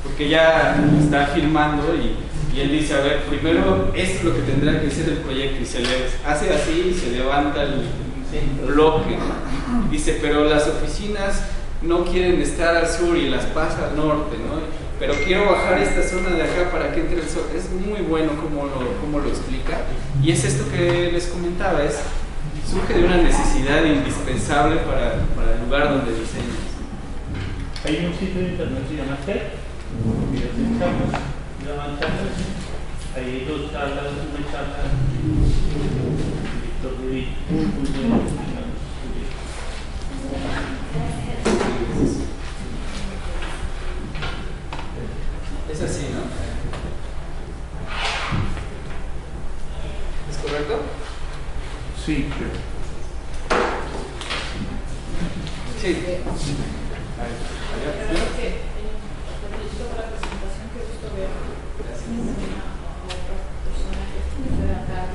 Porque ya está filmando y él dice, a ver, primero esto es lo que tendrá que ser el proyecto y se le hace así y se levanta el bloque, ¿no? Dice, pero las oficinas no quieren estar al sur y las pasa al norte, ¿no? Pero quiero bajar esta zona de acá para que entre el sol. Es muy bueno cómo lo explica. Y es esto que les comentaba, surge de una necesidad indispensable para el lugar donde diseñas. Hay un sitio de internet que se llama TED, videos en charlas, llaman charlas. Ahí hay dos charlas, una charla de Víctor Rubí, Es así, ¿no? ¿Es correcto? Sí, Sí. Creo que te felicito por la presentación, que gusto ver a otra persona que estuvo acá.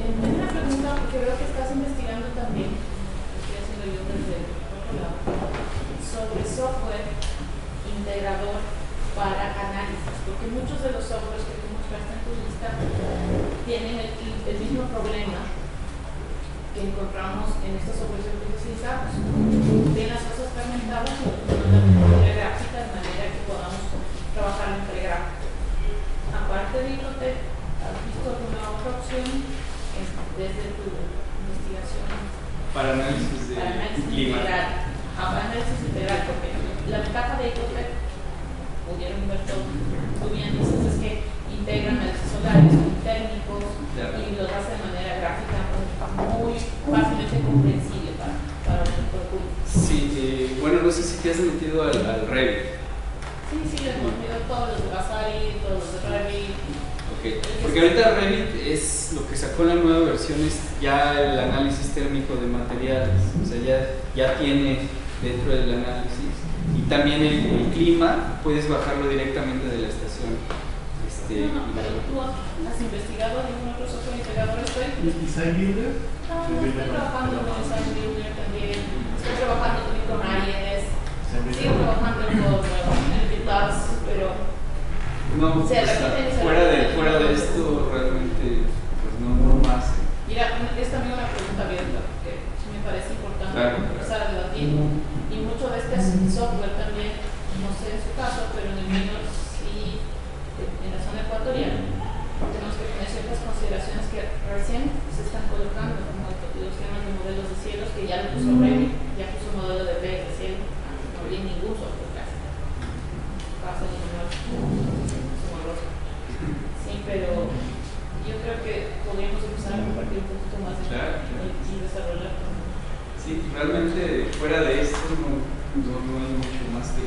Tengo una pregunta porque veo que estás investigando también, estoy haciendo yo desde otro lado, sobre software integrador para análisis, porque muchos de los softwares que tú mostraste en tu lista tienen el mismo problema que encontramos en estos softwares especializados. Tienen las cosas fragmentadas y no la memoria gráfica de manera que podamos trabajar entre gráficos. Aparte de Icotec, ¿has visto alguna otra opción desde tu investigación? Para análisis de clima. Integral. Para análisis integral, porque la ventaja de Icotec, pudieron ver todo, tú bien dices, es que integran análisis solares, térmicos, y los hace de manera gráfica muy fácilmente comprensible para un público. Sí, bueno, no sé si te has metido al Revit. Sí, les hemos metido todos los de Basari, todos los de Revit. Okay. Porque ahorita Revit es lo que sacó la nueva versión, es ya el análisis térmico de materiales, o sea, ya tiene dentro del análisis, y también el clima puedes bajarlo directamente de la estación. Pero tú has investigado ningún otro software integrador. ¿Y Design Builder? Estoy trabajando con Design Builder también, estoy trabajando también con Arienes, sigo trabajando con el GitLab, pero no, fuera de esto realmente pues no más. Mira, es también una pregunta abierta, porque me parece importante empezar a debatir. Y mucho de este software también, no sé en su caso, pero en el mío sí, en la zona ecuatoriana, tenemos que tener ciertas consideraciones que recién se están colocando, como los temas de modelos de cielos, que ya lo puso Revit, ya puso un modelo de redes de cielo, no había ningún software casi. Pasa ni sí, pero yo creo que podríamos empezar a compartir un poquito más y desarrollar. Sí, realmente fuera de esto no hay mucho más que...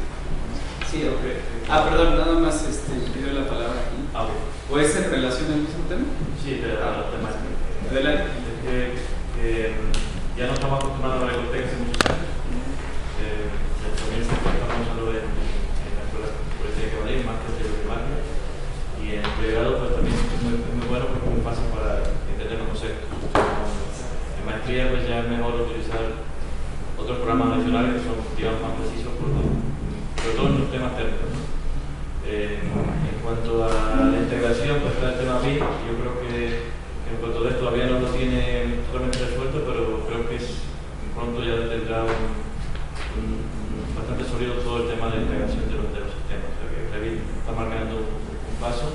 Sí, ok. Perdón, nada más pido la palabra aquí. ¿O es en relación al mismo tema? Sí, de la temática. Adelante. Ya no estamos acostumbrados a la Ecotec hace muchos años. También estamos usando en la Escuela de Policía de Madrid, máster de máquina. Y en el pregrado pues también es muy bueno porque es muy fácil para entender los conceptos. En maestría pues ya es mejor utilizar otros programas adicionales que son, digamos, más precisos, sobre todo en los temas térmicos, ¿no? En cuanto a la integración, pues está el tema BIM. Yo creo que en cuanto a esto todavía no lo tiene totalmente resuelto, pero creo que pronto ya tendrá bastante sólido todo el tema de la integración de los sistemas. O sea que Revit está marcando un paso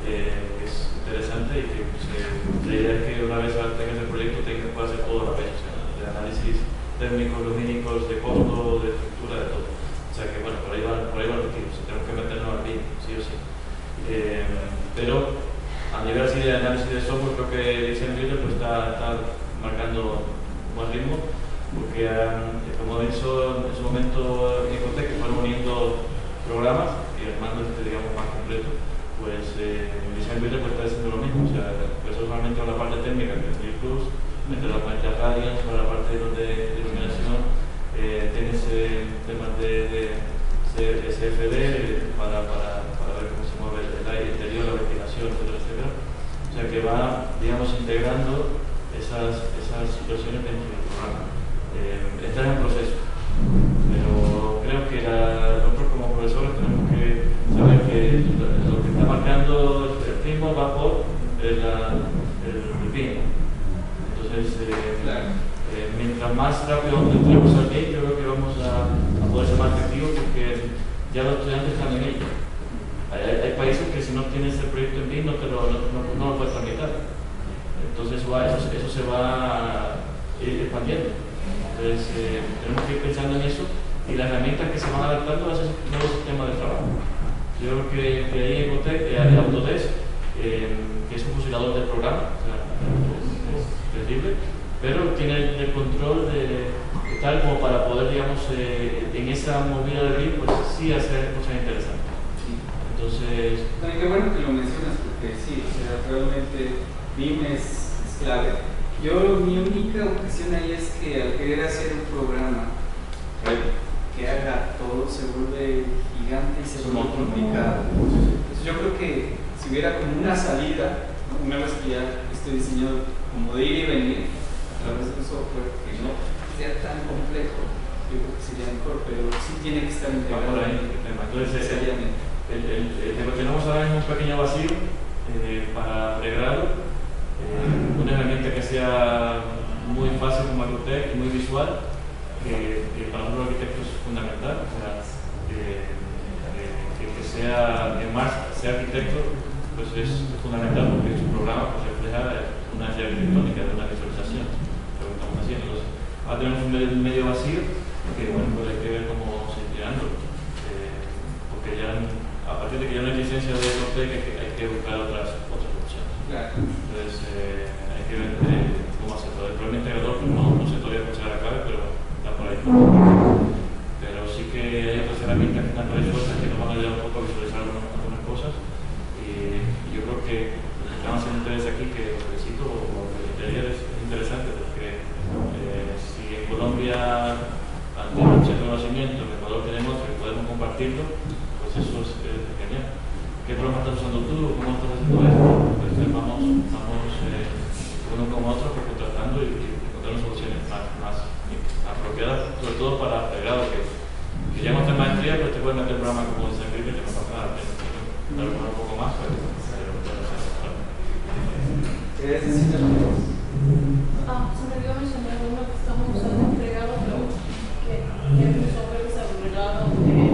que es interesante y que se la idea es que una vez tengas el proyecto tengas que hacer todo a la vez, o sea, de análisis térmicos, lumínicos, de costo, de estructura, de todo. O sea que bueno, por ahí van los tiros, tenemos que meternos al BIM, sí o sí. Pero a nivel así de análisis de software, creo que Design Builder pues, está marcando un buen ritmo, porque como hizo en su momento Ecotec, que fueron uniendo programas y armando digamos más completo, pues Design Builder pues, está haciendo lo mismo. O sea, personalmente con la parte técnica, que es el Plus, meter la parte de Radiance para la parte de iluminación, tienes temas de CFD para ver cómo se mueve el aire interior, la ventilación, etcétera, etcétera. O sea que va, digamos, integrando esas situaciones dentro del programa. Está en proceso, pero creo que nosotros como profesores tenemos que saber que lo que está marcando el ritmo va por el BIM. Entonces, mientras más rápido entremos al BIM, yo creo que vamos a poder ser más efectivos, porque ya los estudiantes están en ello. Hay países que si no tienes el proyecto en BIM no lo puedes tramitar. Entonces eso se va a ir expandiendo. Entonces tenemos que ir pensando en eso, y las herramientas que se van adaptando a ese nuevo sistema de trabajo. Yo creo que ahí en Autodesk, que es un fusilador del programa, o sea, es terrible, pero tiene el control de tal como para poder, digamos, en esa movida de BIM, pues sí hacer cosas interesantes. Entonces, qué bueno que lo mencionas, porque sí, o sea, realmente BIM es clave. Mi única objeción ahí es que al querer hacer un programa que haga todo, se vuelve gigante y se vuelve complicado. Entonces yo creo que si hubiera como una salida, ¿no? Una vez que ya esté diseñado como de ir y venir a través de un software que no sea tan complejo, yo creo que sería mejor, pero sí tiene que estar integrado. Entonces, lo que tenemos ahora es un pequeño vacío para pregrado, una herramienta que sea muy fácil como Ecotec y muy visual, que para nosotros los arquitectos es fundamental. O sea, que sea, que más sea arquitecto, pues es fundamental, porque su programa pues, refleja una idea arquitectónica de una visualización, lo que estamos haciendo. Entonces, ahora tenemos un medio vacío que bueno, pues hay que ver cómo se irá llenando, porque ya a partir de que ya no hay licencia de Ecotec hay que buscar otras opciones. Claro. Entonces hay que ver cómo hacerlo. El problema integrador pues, no sé todavía cómo se va a acabar, pero está por ahí. Pero sí que hay otras herramientas que están por ahí sueltas que nos van a ayudar un poco a visualizar algunas cosas, y yo creo que están haciendo ustedes aquí que el requisito o el interior es interesante, porque si en Colombia tenemos un cierto conocimiento, en Ecuador tenemos que podemos compartirlo, pues eso es genial. ¿Qué programa estás usando tú? ¿Cómo estás haciendo esto? Pues vamos uno con otro pues, contrastando y encontrando soluciones más apropiadas, sobre todo para pregrado, que ya no te maestría, pues te puedes meter programas como Design Builder, que no pasa nada, dar un poco más, pero ¿Quieres decir algo? Se me olvidó mencionar uno que estamos usando pregrado, pero que es un software desarrollado en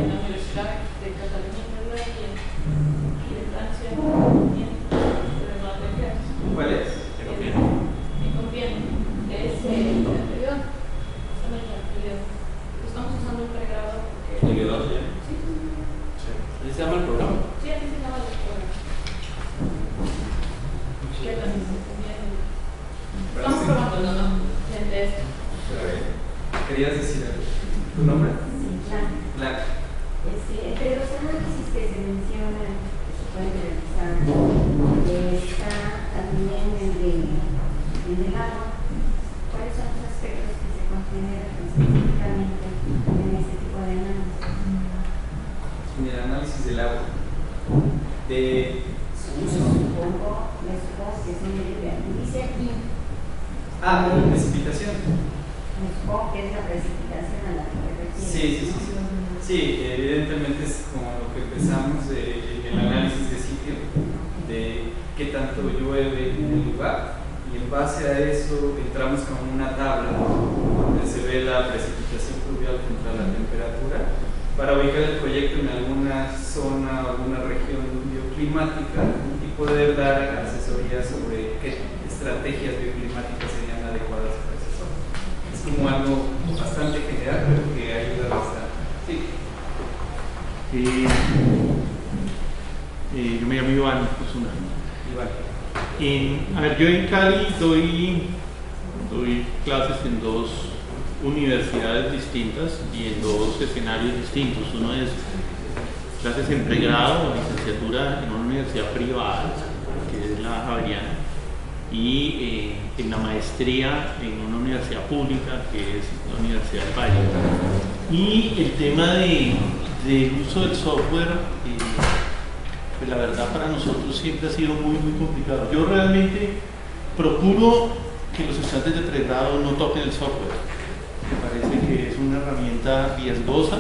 la Universidad de Cataluña y de Francia también, pero no de Francia. ¿Cuál es? Me conviene. Es el anterior. Estamos usando un pregrado porque... ¿Nivel 2 ya? Sí. ¿Así se llama el programa? Sí, así se llama el programa. Que también se conviene. Estamos probando, ¿no? Gente, esto. ¿Querías decir algo? ¿Tu nombre? Claro. Black. Entre los análisis que se mencionan, que se pueden realizar, está también el del agua. ¿Cuáles son los aspectos que se consideran específicamente en este tipo de análisis? En el análisis del agua. Me supongo que es un medio de dice aquí. Precipitación. Me supongo que es la precipitación a la que me refiero. Sí, evidentemente es como lo que empezamos el análisis de sitio, de qué tanto llueve en el lugar, y en base a eso entramos con una tabla donde se ve la precipitación pluvial contra la temperatura para ubicar el proyecto en alguna zona o alguna región bioclimática, algún tipo poder dar asesoría sobre qué estrategias bioclimáticas serían adecuadas para ese software. Es como algo bastante general, pero que ayuda bastante. Sí. Yo me llamo Iván Osuna. Iván. A ver, yo en Cali doy clases en 2 universidades distintas y en 2 escenarios distintos. Uno es clases en pregrado o licenciatura en una universidad privada, que es la Javeriana, y en la maestría en una universidad pública, que es la Universidad del Valle. Y el tema del uso del software, pues la verdad para nosotros siempre ha sido muy complicado. Yo realmente procuro que los estudiantes de pregrado no toquen el software. Me parece que es una herramienta riesgosa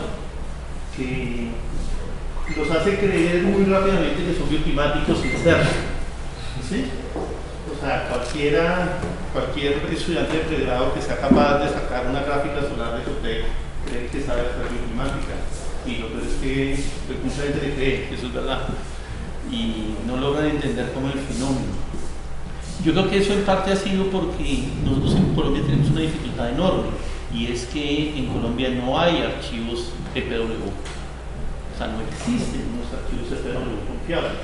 que los hace creer muy rápidamente que son bioclimáticos sin serlo. ¿Sí? O sea, cualquier estudiante de pregrado que sea capaz de sacar una gráfica solar de Sotec cree que sabe hacer bioclimática. Y lo peor es que mucha gente le cree que eso es verdad y no logran entender cómo es el fenómeno. Yo creo que eso en parte ha sido porque nosotros en Colombia tenemos una dificultad enorme, y es que en Colombia no hay archivos EPW. O sea, no existen unos archivos EPW confiables.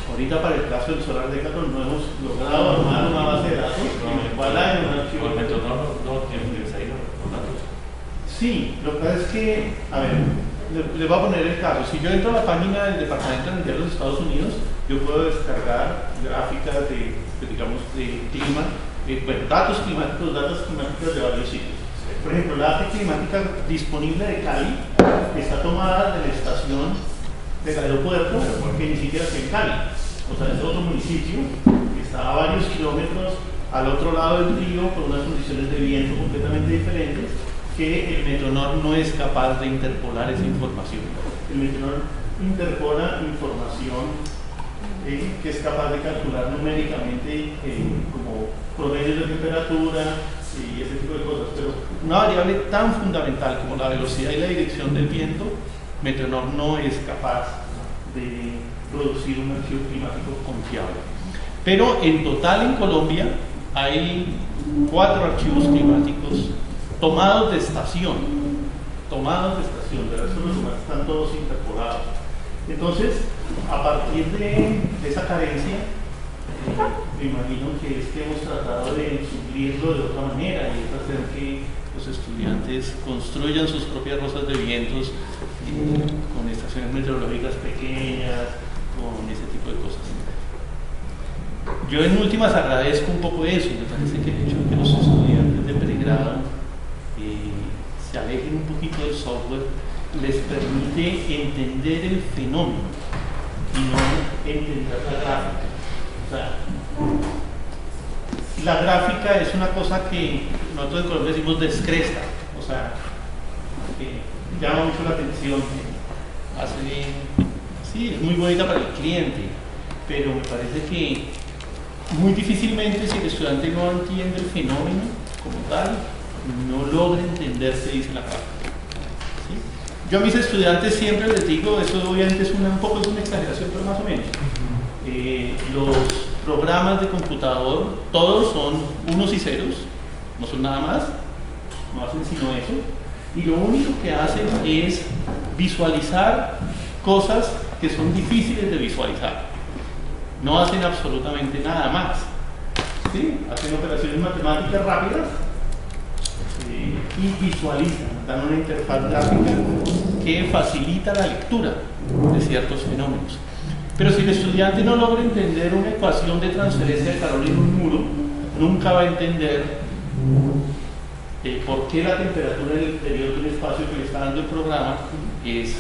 Ahorita para el caso del Solar Decathlon no hemos logrado armar una base de datos en el cual hay un archivo. Por ejemplo, no tienen que salir los datos. Sí, lo que pasa es que, a ver, les voy a poner el caso. Si yo entro a la página del Departamento de Energía de los Estados Unidos, yo puedo descargar gráficas de clima, datos climáticos de varios sitios. Por ejemplo, la API climática disponible de Cali está tomada de la estación del aeropuerto, que ni siquiera está en Cali. O sea, es otro municipio que está a varios kilómetros al otro lado del río, con unas condiciones de viento completamente diferentes, que el Metronor no es capaz de interpolar esa información. El Metronor interpola información que es capaz de calcular numéricamente como promedios de temperatura y ese tipo de cosas, pero una variable tan fundamental como la velocidad y la dirección del viento, Metronor no es capaz de producir un archivo climático confiable. Pero en total en Colombia hay 4 archivos climáticos tomados de estación, pero estos los demás están todos interpolados. Entonces, a partir de esa carencia, me imagino que es que hemos tratado de suplirlo de otra manera, y es hacer que los estudiantes construyan sus propias rosas de vientos con estaciones meteorológicas pequeñas, con ese tipo de cosas. Yo en últimas agradezco un poco eso. Me parece que el hecho de que los estudiantes de pregrado se alejen un poquito del software les permite entender el fenómeno y no entender la gráfica. O sea, la gráfica es una cosa que nosotros en Colombia decimos descresta, o sea, que llama mucho la atención, sí, es muy bonita para el cliente, pero me parece que muy difícilmente, si el estudiante no entiende el fenómeno como tal, no logra entender qué dice la gráfica. ¿Sí? Yo a mis estudiantes siempre les digo, eso obviamente es un poco es una exageración, pero más o menos. Los programas de computador, todos son unos y ceros, no son nada más, no hacen sino eso, y lo único que hacen es visualizar cosas que son difíciles de visualizar. No hacen absolutamente nada más. ¿Sí? Hacen operaciones matemáticas rápidas y visualizan, dan una interfaz gráfica que facilita la lectura de ciertos fenómenos. Pero si el estudiante no logra entender una ecuación de transferencia de calor en un muro, nunca va a entender por qué la temperatura del interior de un espacio que le está dando el programa es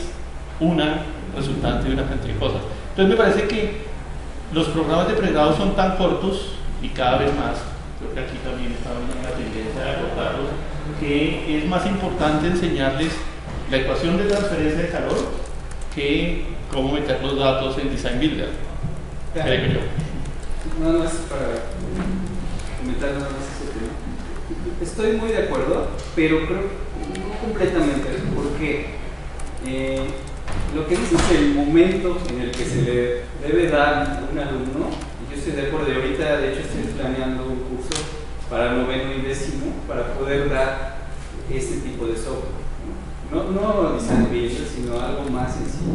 una resultante de una cantidad de cosas. Entonces me parece que los programas de pregrado son tan cortos, y cada vez más, creo que aquí también está una tendencia de acortarlos, que es más importante enseñarles la ecuación de transferencia de calor que cómo meter los datos en Design Builder. Creo yo. Nada más para comentar nada más ese tema. Estoy muy de acuerdo, pero creo no completamente, porque lo que dice es el momento en el que se le debe dar a un alumno, y yo estoy de acuerdo, y ahorita de hecho estoy planeando un curso para noveno y décimo para poder dar ese tipo de software. No design builder, sino algo más sencillo.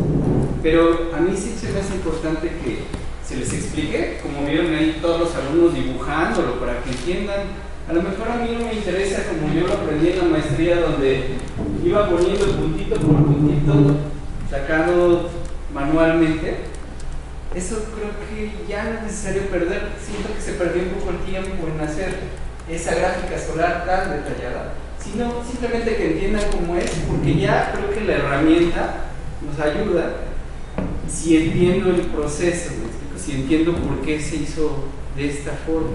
Pero a mí sí se me hace importante que se les explique, como vieron ahí todos los alumnos dibujándolo para que entiendan. A lo mejor a mí no me interesa como yo lo aprendí en la maestría, donde iba poniendo puntito por puntito, sacando manualmente. Eso creo que ya no es necesario perder. Siento que se perdió un poco el tiempo en hacer esa gráfica solar tan detallada, sino simplemente que entiendan cómo es, porque ya creo que la herramienta nos ayuda si entiendo el proceso, si entiendo por qué se hizo de esta forma,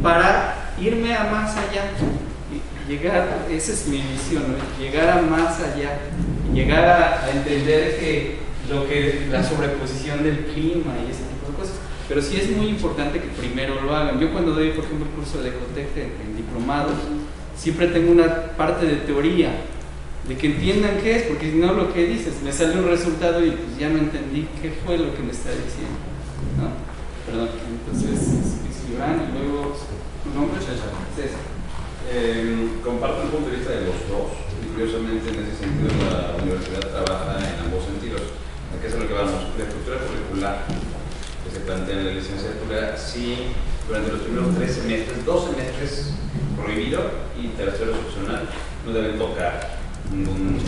para irme a más allá, y llegar, esa es mi visión, ¿no? Llegar a más allá, llegar a entender que la sobreposición del clima y ese tipo de cosas. Pero sí es muy importante que primero lo hagan. Yo cuando doy, por ejemplo, el curso de Ecotec en diplomado, siempre tengo una parte de teoría, de que entiendan qué es, porque si no lo que dices, me sale un resultado y pues ya no entendí qué fue lo que me está diciendo, ¿no? Perdón, entonces, Iván, y luego, ¿tu nombre? César. César. Comparto el punto de vista de los dos, y curiosamente en ese sentido la universidad trabaja en ambos sentidos. ¿A qué es a lo que vamos? La estructura curricular que se plantea en la licenciatura, sí, durante los primeros 3 semestres, 2 semestres prohibido y tercero es opcional, no deben tocar ningún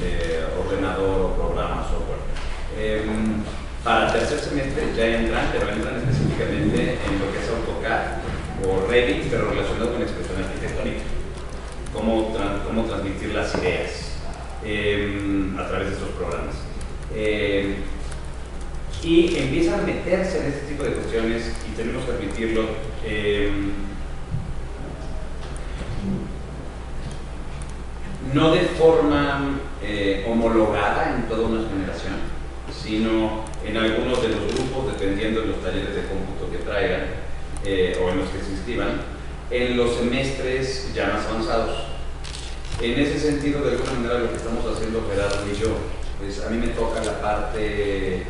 ordenador o programa, software. Para tercer semestre ya entran, pero entran específicamente en lo que es AutoCAD o Revit, pero relacionado con expresión arquitectónica. Cómo transmitir las ideas a través de estos programas. Y empiezan a meterse en este tipo de cuestiones y tenemos que admitirlo. No de forma homologada en toda una generación, sino en algunos de los grupos, dependiendo de los talleres de cómputo que traigan o en los que se inscriban, en los semestres ya más avanzados. En ese sentido, de alguna manera, lo que estamos haciendo Gerardo y yo, pues a mí me toca la parte,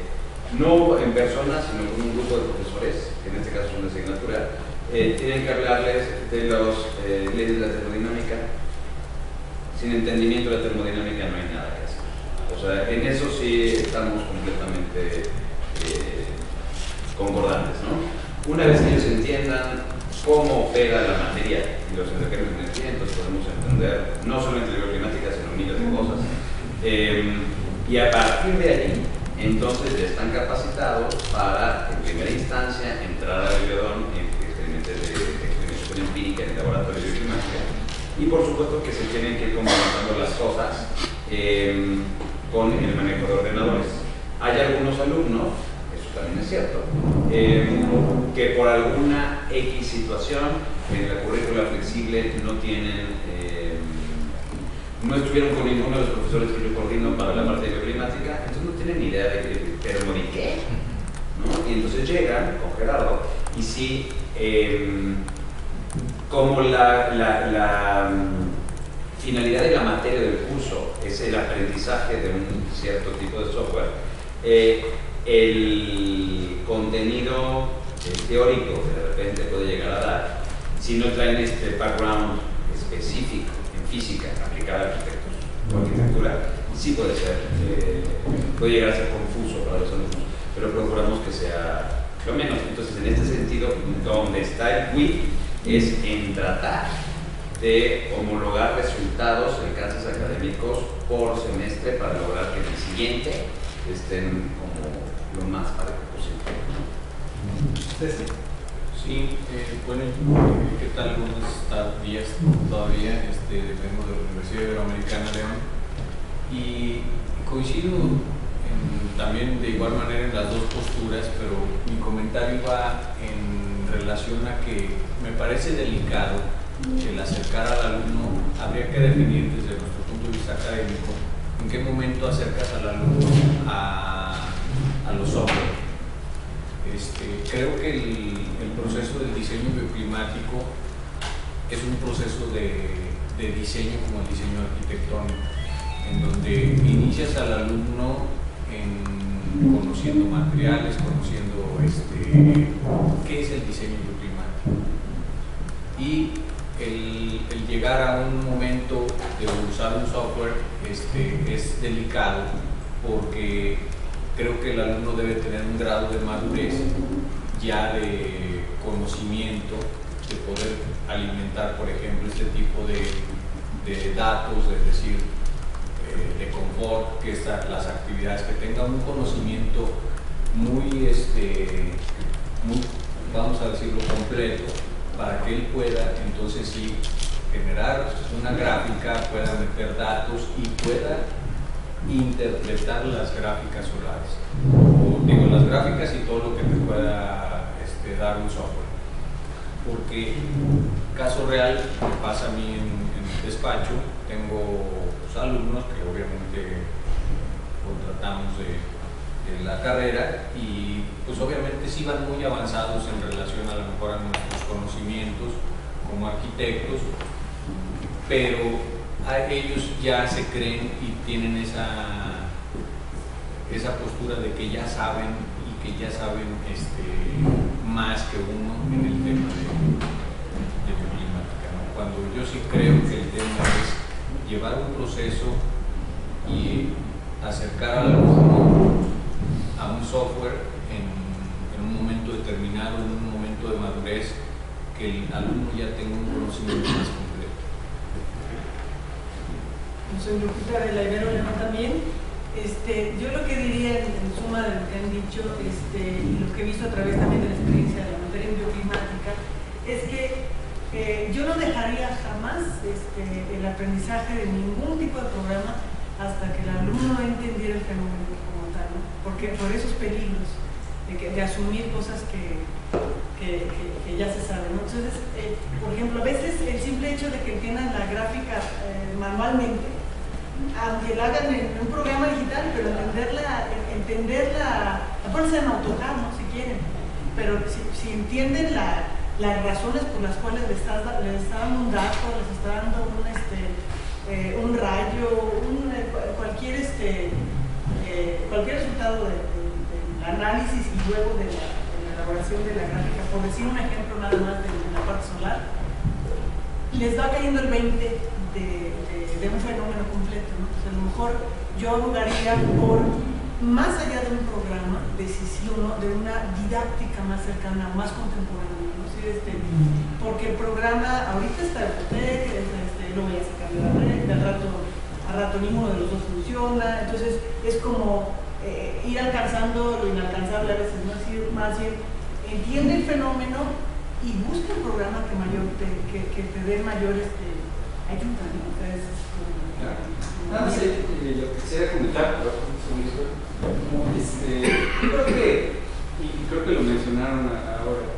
no en persona, sino con un grupo de profesores, que en este caso son de asignatura, tienen que hablarles de las leyes de la termodinámica. Sin entendimiento de la termodinámica no hay nada que hacer. O sea, en eso sí estamos completamente concordantes, ¿no? Una vez que ellos entiendan cómo opera la materia y los entornos de energía, entonces podemos entender no solamente la climática, sino miles de cosas. Y a partir de allí, entonces ya están capacitados para, en primera instancia, entrar al biodón en experimentos de experimentación empírica en el laboratorio de bioclimática. Y por supuesto que se tienen que ir complementando las cosas con el manejo de ordenadores. Hay algunos alumnos, eso también es cierto, que por alguna X situación en la currícula flexible no tienen, no estuvieron con ninguno de los profesores que yo coordino para la parte de bioclimática, entonces no tienen ni idea de qué, ¿no? Y entonces llegan con Gerardo y sí, como la finalidad de la materia del curso es el aprendizaje de un cierto tipo de software, el contenido teórico que de repente puede llegar a dar, si no traen este background específico en física aplicada a arquitectos o arquitectura, sí puede llegar a ser confuso para los alumnos, pero procuramos que sea lo menos. Entonces, en este sentido, donde está el WIP es en tratar de homologar resultados de alcances académicos por semestre para lograr que el siguiente estén como lo más parejo posible. Sí, bueno, ¿qué tal? Buenos días todavía. Vengo de la Universidad Iberoamericana León y coincido también de igual manera en las dos posturas, pero mi comentario va en relación a que me parece delicado el acercar al alumno. Habría que definir desde nuestro punto de vista académico en qué momento acercas al alumno a los software. Creo que el proceso del diseño bioclimático es un proceso de diseño como el diseño arquitectónico, en donde inicias al alumno en conociendo materiales, conociendo qué es el diseño bioclimático. Y el llegar a un momento de usar un software es delicado, porque creo que el alumno debe tener un grado de madurez ya de conocimiento, de poder alimentar, por ejemplo, este tipo de datos, es decir, de confort, que las actividades, que tenga un conocimiento muy, vamos a decirlo, completo, para que él pueda entonces sí generar una gráfica, pueda meter datos y pueda interpretar las gráficas solares, o digo, las gráficas y todo lo que te pueda dar un software. Porque caso real me pasa a mí en el despacho, tengo alumnos que obviamente contratamos de la carrera, y pues obviamente sí van muy avanzados en relación a lo mejor a nuestros conocimientos como arquitectos, pero ellos ya se creen y tienen esa postura de que ya saben, y que ya saben más que uno en el tema de bioclimática, ¿no? Cuando yo sí creo que el tema es llevar un proceso y acercar al alumno a un software en un momento determinado, en un momento de madurez, que el alumno ya tenga un conocimiento más completo. Soy Lupita de la Ibero León también. Yo lo que diría en suma de lo que han dicho y lo que he visto a través también de la experiencia de la materia en bioclimática es que yo no dejaría jamás el aprendizaje de ningún tipo de programa hasta que el alumno entendiera el fenómeno como tal, ¿no? Porque por esos peligros de asumir cosas que ya se saben, ¿no? Entonces, por ejemplo, a veces el simple hecho de que entiendan la gráfica manualmente, aunque la hagan en un programa digital, pero entenderla, la pones en AutoCAD, ¿no? Si quieren, pero si entienden las razones por las cuales les está dando un dato, les está dando un rayo, cualquier resultado del análisis y luego de la elaboración de la gráfica, por decir un ejemplo nada más de la parte solar, les va cayendo el 20 de un fenómeno completo, ¿no? Pues a lo mejor yo abogaría por, más allá de un programa, de una didáctica más cercana, más contemporánea, ¿no? Sí, porque el programa ahorita está en Fotec, lo voy a sacar de la red, al rato ninguno de los dos funciona, entonces es como ir alcanzando lo inalcanzable a veces, ¿no? Es decir, más bien entiende el fenómeno y busca un programa que te dé mayor ayuda, ¿no? Nada más lo que quisiera comentar, creo que lo mencionaron ahora.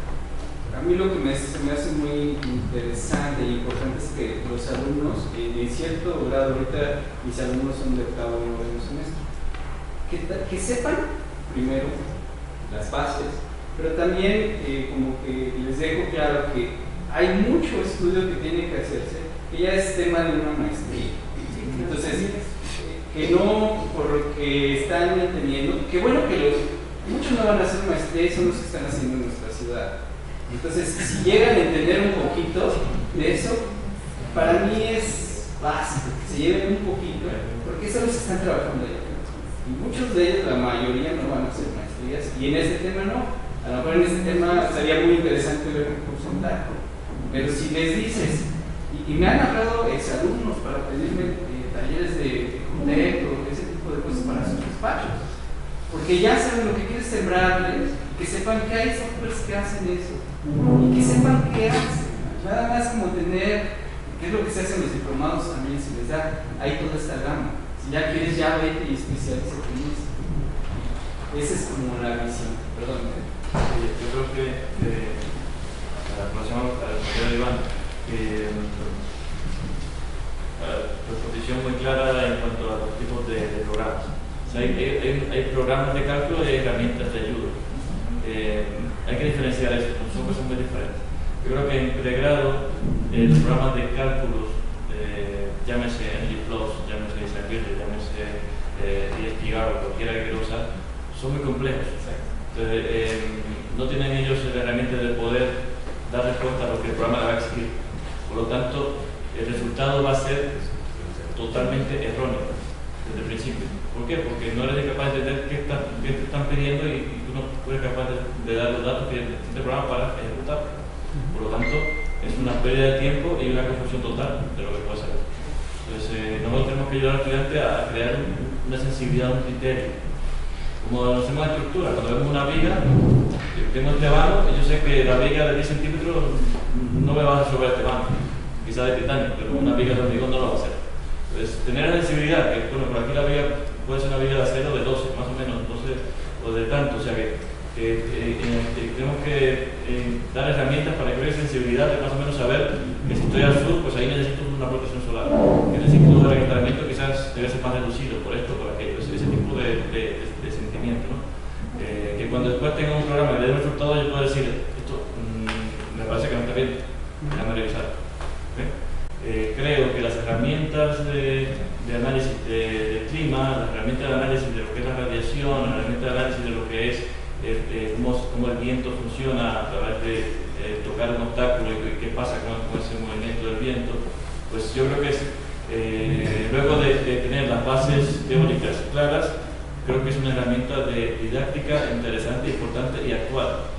A mí lo que se me hace muy interesante y importante es que los alumnos, en cierto grado, ahorita mis alumnos son de octavo y noveno semestre, que sepan primero las bases, pero también como que les dejo claro que hay mucho estudio que tiene que hacerse, que ya es tema de una maestría. Entonces, que no por lo que están entendiendo, que bueno que muchos no van a hacer maestría y son los que están haciendo en nuestra ciudad. Entonces, si llegan a entender un poquito de eso, para mí es básico que se lleven un poquito, porque eso los están trabajando allá. Y muchos de ellos, la mayoría, no van a hacer maestrías, y en este tema no. A lo mejor en este tema sería muy interesante ver un porcentaje, pero si les dices, y me han hablado exalumnos para pedirme talleres de Fotec o ese tipo de cosas para sus despachos, porque ya saben lo que quieres sembrarles, que sepan que hay softwares que hacen eso, y que sepan qué hacen. Nada más como tener qué es lo que se hace en los diplomados también, se les da ahí toda esta gama. Si ya quieres, ya vete y especialízate en eso. Esa es como la visión. Perdón. Yo creo que relacionado a lo que Iván, tu posición muy clara en cuanto a los tipos de programas. O sea, hay programas de cálculo y hay herramientas de ayuda. Hay que diferenciar eso, son cosas muy diferentes. Yo creo que en pregrado los programas de cálculos, llámese NG+, llámese Isaac, llámese espigar o cualquiera que quiera usar, son muy complejos. Entonces, no tienen ellos la herramienta de poder dar respuesta a lo que el programa le va a exigir. Por lo tanto, el resultado va a ser totalmente erróneo desde el principio. ¿Por qué? Porque no eres capaz de entender qué te están pidiendo y tú no eres capaz de dar los datos que necesita el programa para ejecutar. Por lo tanto, es una pérdida de tiempo y una confusión total de lo que puede ser. Entonces, nosotros tenemos que ayudar al estudiante a crear una sensibilidad, un criterio. Como lo hacemos en estructura, cuando vemos una viga, tengo este vano, y yo sé que la viga de 10 centímetros no me va a resolver este vano, quizás de titanio, pero una viga de hormigón no lo va a hacer. Entonces, tener la sensibilidad, que bueno, por aquí la viga puede ser una viga de acero de 12, más o menos, 12 o de tanto, o sea que tenemos que dar herramientas para crear sensibilidad de más o menos saber que si estoy al sur, pues ahí necesito una protección solar, que necesito un recalentamiento quizás debe ser más reducido por esto, por aquello, ese tipo de sentimiento, ¿no? Que cuando después tenga un programa que dé un resultado yo puedo decir, esto me parece que no está bien, déjame revisar. Creo que las herramientas de análisis de clima, las herramientas de análisis de lo que es la radiación, las herramientas de análisis de lo que es cómo el viento funciona a través de tocar un obstáculo y qué pasa con ese movimiento del viento, pues yo creo que es, luego de tener las bases teóricas claras, creo que es una herramienta didáctica interesante, importante y actual,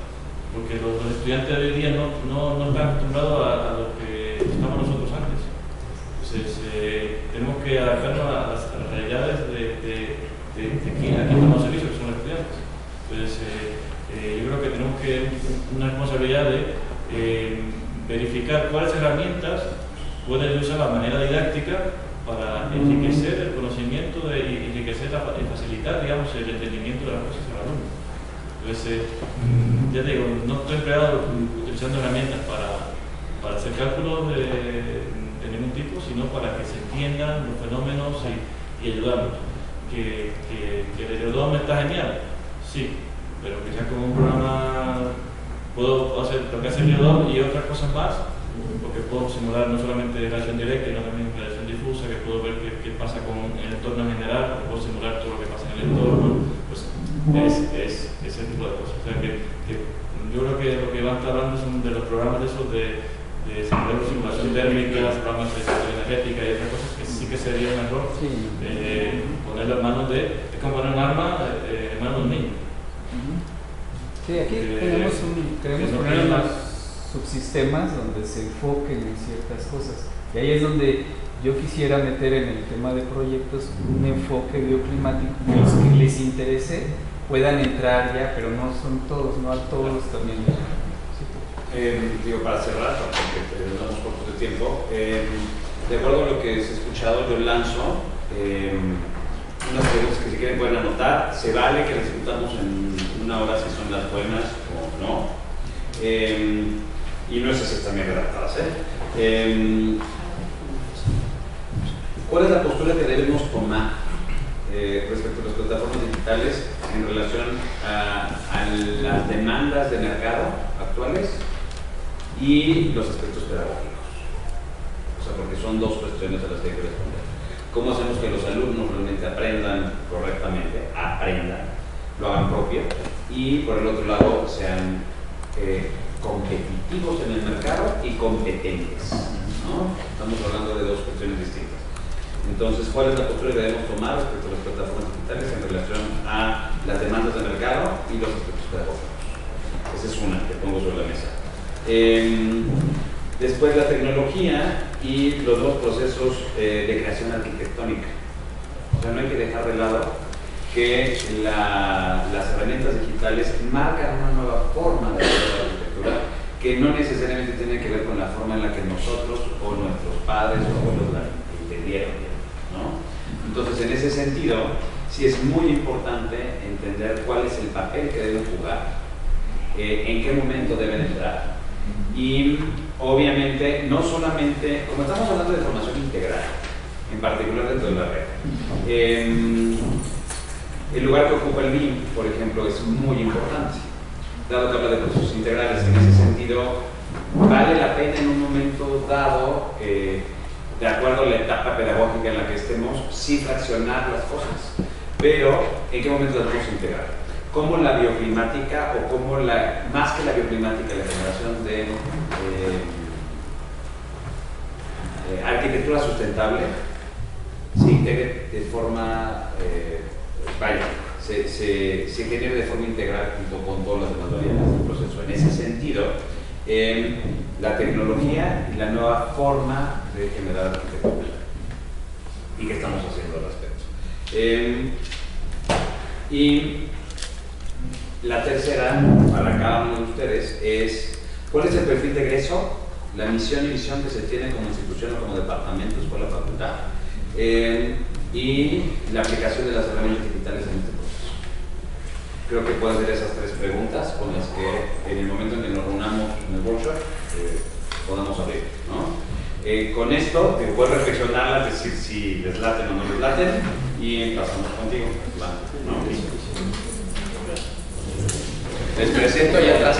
porque los estudiantes de hoy día no están acostumbrados a lo que estamos nosotros antes. Entonces, tenemos que adaptarnos a las realidades de aquí estamos servicios, que son los estudiantes. Entonces, yo creo que tenemos una responsabilidad de verificar cuáles herramientas pueden usar la manera didáctica para enriquecer el conocimiento y enriquecer y facilitar, digamos, el entendimiento de las cosas al alumno. Entonces, ya te digo, no estoy empleado utilizando herramientas para hacer cálculos de ningún tipo, sino para que se entiendan los fenómenos y ayudarlos. Que el Heliodome está genial, sí, pero quizás con un programa puedo hacer lo que hace el Heliodome y otras cosas más, porque puedo simular no solamente radiación directa, sino también radiación difusa, que puedo ver qué pasa con el entorno en general, puedo simular todo lo que pasa en el entorno, pues es ese tipo de cosas. O sea que yo creo que lo que van a estar hablando son de los programas de esos de simulación térmica, programas de gestión energética y otras cosas que sí que sería un error ponerlo en manos es como poner un arma en manos de un niño. Sí, aquí queremos poner unos subsistemas donde se enfoquen en ciertas cosas. Y ahí es donde yo quisiera meter en el tema de proyectos un enfoque bioclimático que los que les interese puedan entrar ya, pero no son todos, no a todos también. Digo, para cerrar, porque tenemos cortos de tiempo, de acuerdo a lo que se ha escuchado, yo lanzo unas preguntas que si quieren pueden anotar. Se vale que las discutamos en una hora si son las buenas o no. Y no es así, están bien redactadas. ¿Cuál es la postura que debemos tomar respecto a las plataformas digitales en relación a las demandas de mercado actuales y los aspectos pedagógicos? O sea, porque son dos cuestiones a las que hay que responder. ¿Cómo hacemos que los alumnos realmente aprendan correctamente, lo hagan propio, y por el otro lado sean competitivos en el mercado y competentes, ¿no? Estamos hablando de dos cuestiones distintas. Entonces, ¿cuál es la postura que debemos tomar respecto a las plataformas digitales en relación a las demandas del mercado y los aspectos pedagógicos? Esa es una que pongo sobre la mesa. Después, la tecnología y los nuevos procesos de creación arquitectónica. O sea, no hay que dejar de lado que las herramientas digitales marcan una nueva forma de hacer la arquitectura que no necesariamente tiene que ver con la forma en la que nosotros o nuestros padres o abuelos la entendieron, ¿no? Entonces, en ese sentido, sí es muy importante entender cuál es el papel que deben jugar, en qué momento deben entrar y, obviamente, no solamente, como estamos hablando de formación integral, en particular dentro de la red, el lugar que ocupa el BIM, por ejemplo, es muy importante, dado que habla de procesos integrales. En ese sentido, vale la pena en un momento dado, de acuerdo a la etapa pedagógica en la que estemos, sí fraccionar las cosas. pero ¿en qué momento las vamos a integrar? ¿Cómo la bioclimática o cómo más que la bioclimática, la generación de arquitectura sustentable se integre de forma, se genere de forma integral junto con todas las demás variables del proceso? En ese sentido, la tecnología y la nueva forma de generar arquitectura. ¿Y qué estamos haciendo al respecto? Y la tercera, para cada uno de ustedes, es ¿cuál es el perfil de egreso, la misión y visión que se tiene como institución o como departamento, escuela, facultad, y la aplicación de las herramientas digitales en este proceso? Creo que pueden ser esas tres preguntas con las que en el momento en que nos reunamos en el workshop podamos abrir, ¿no? Con esto te puedes reflexionarlas, decir si les laten o no les laten, y pasamos contigo, ¿no? Les presento allá atrás.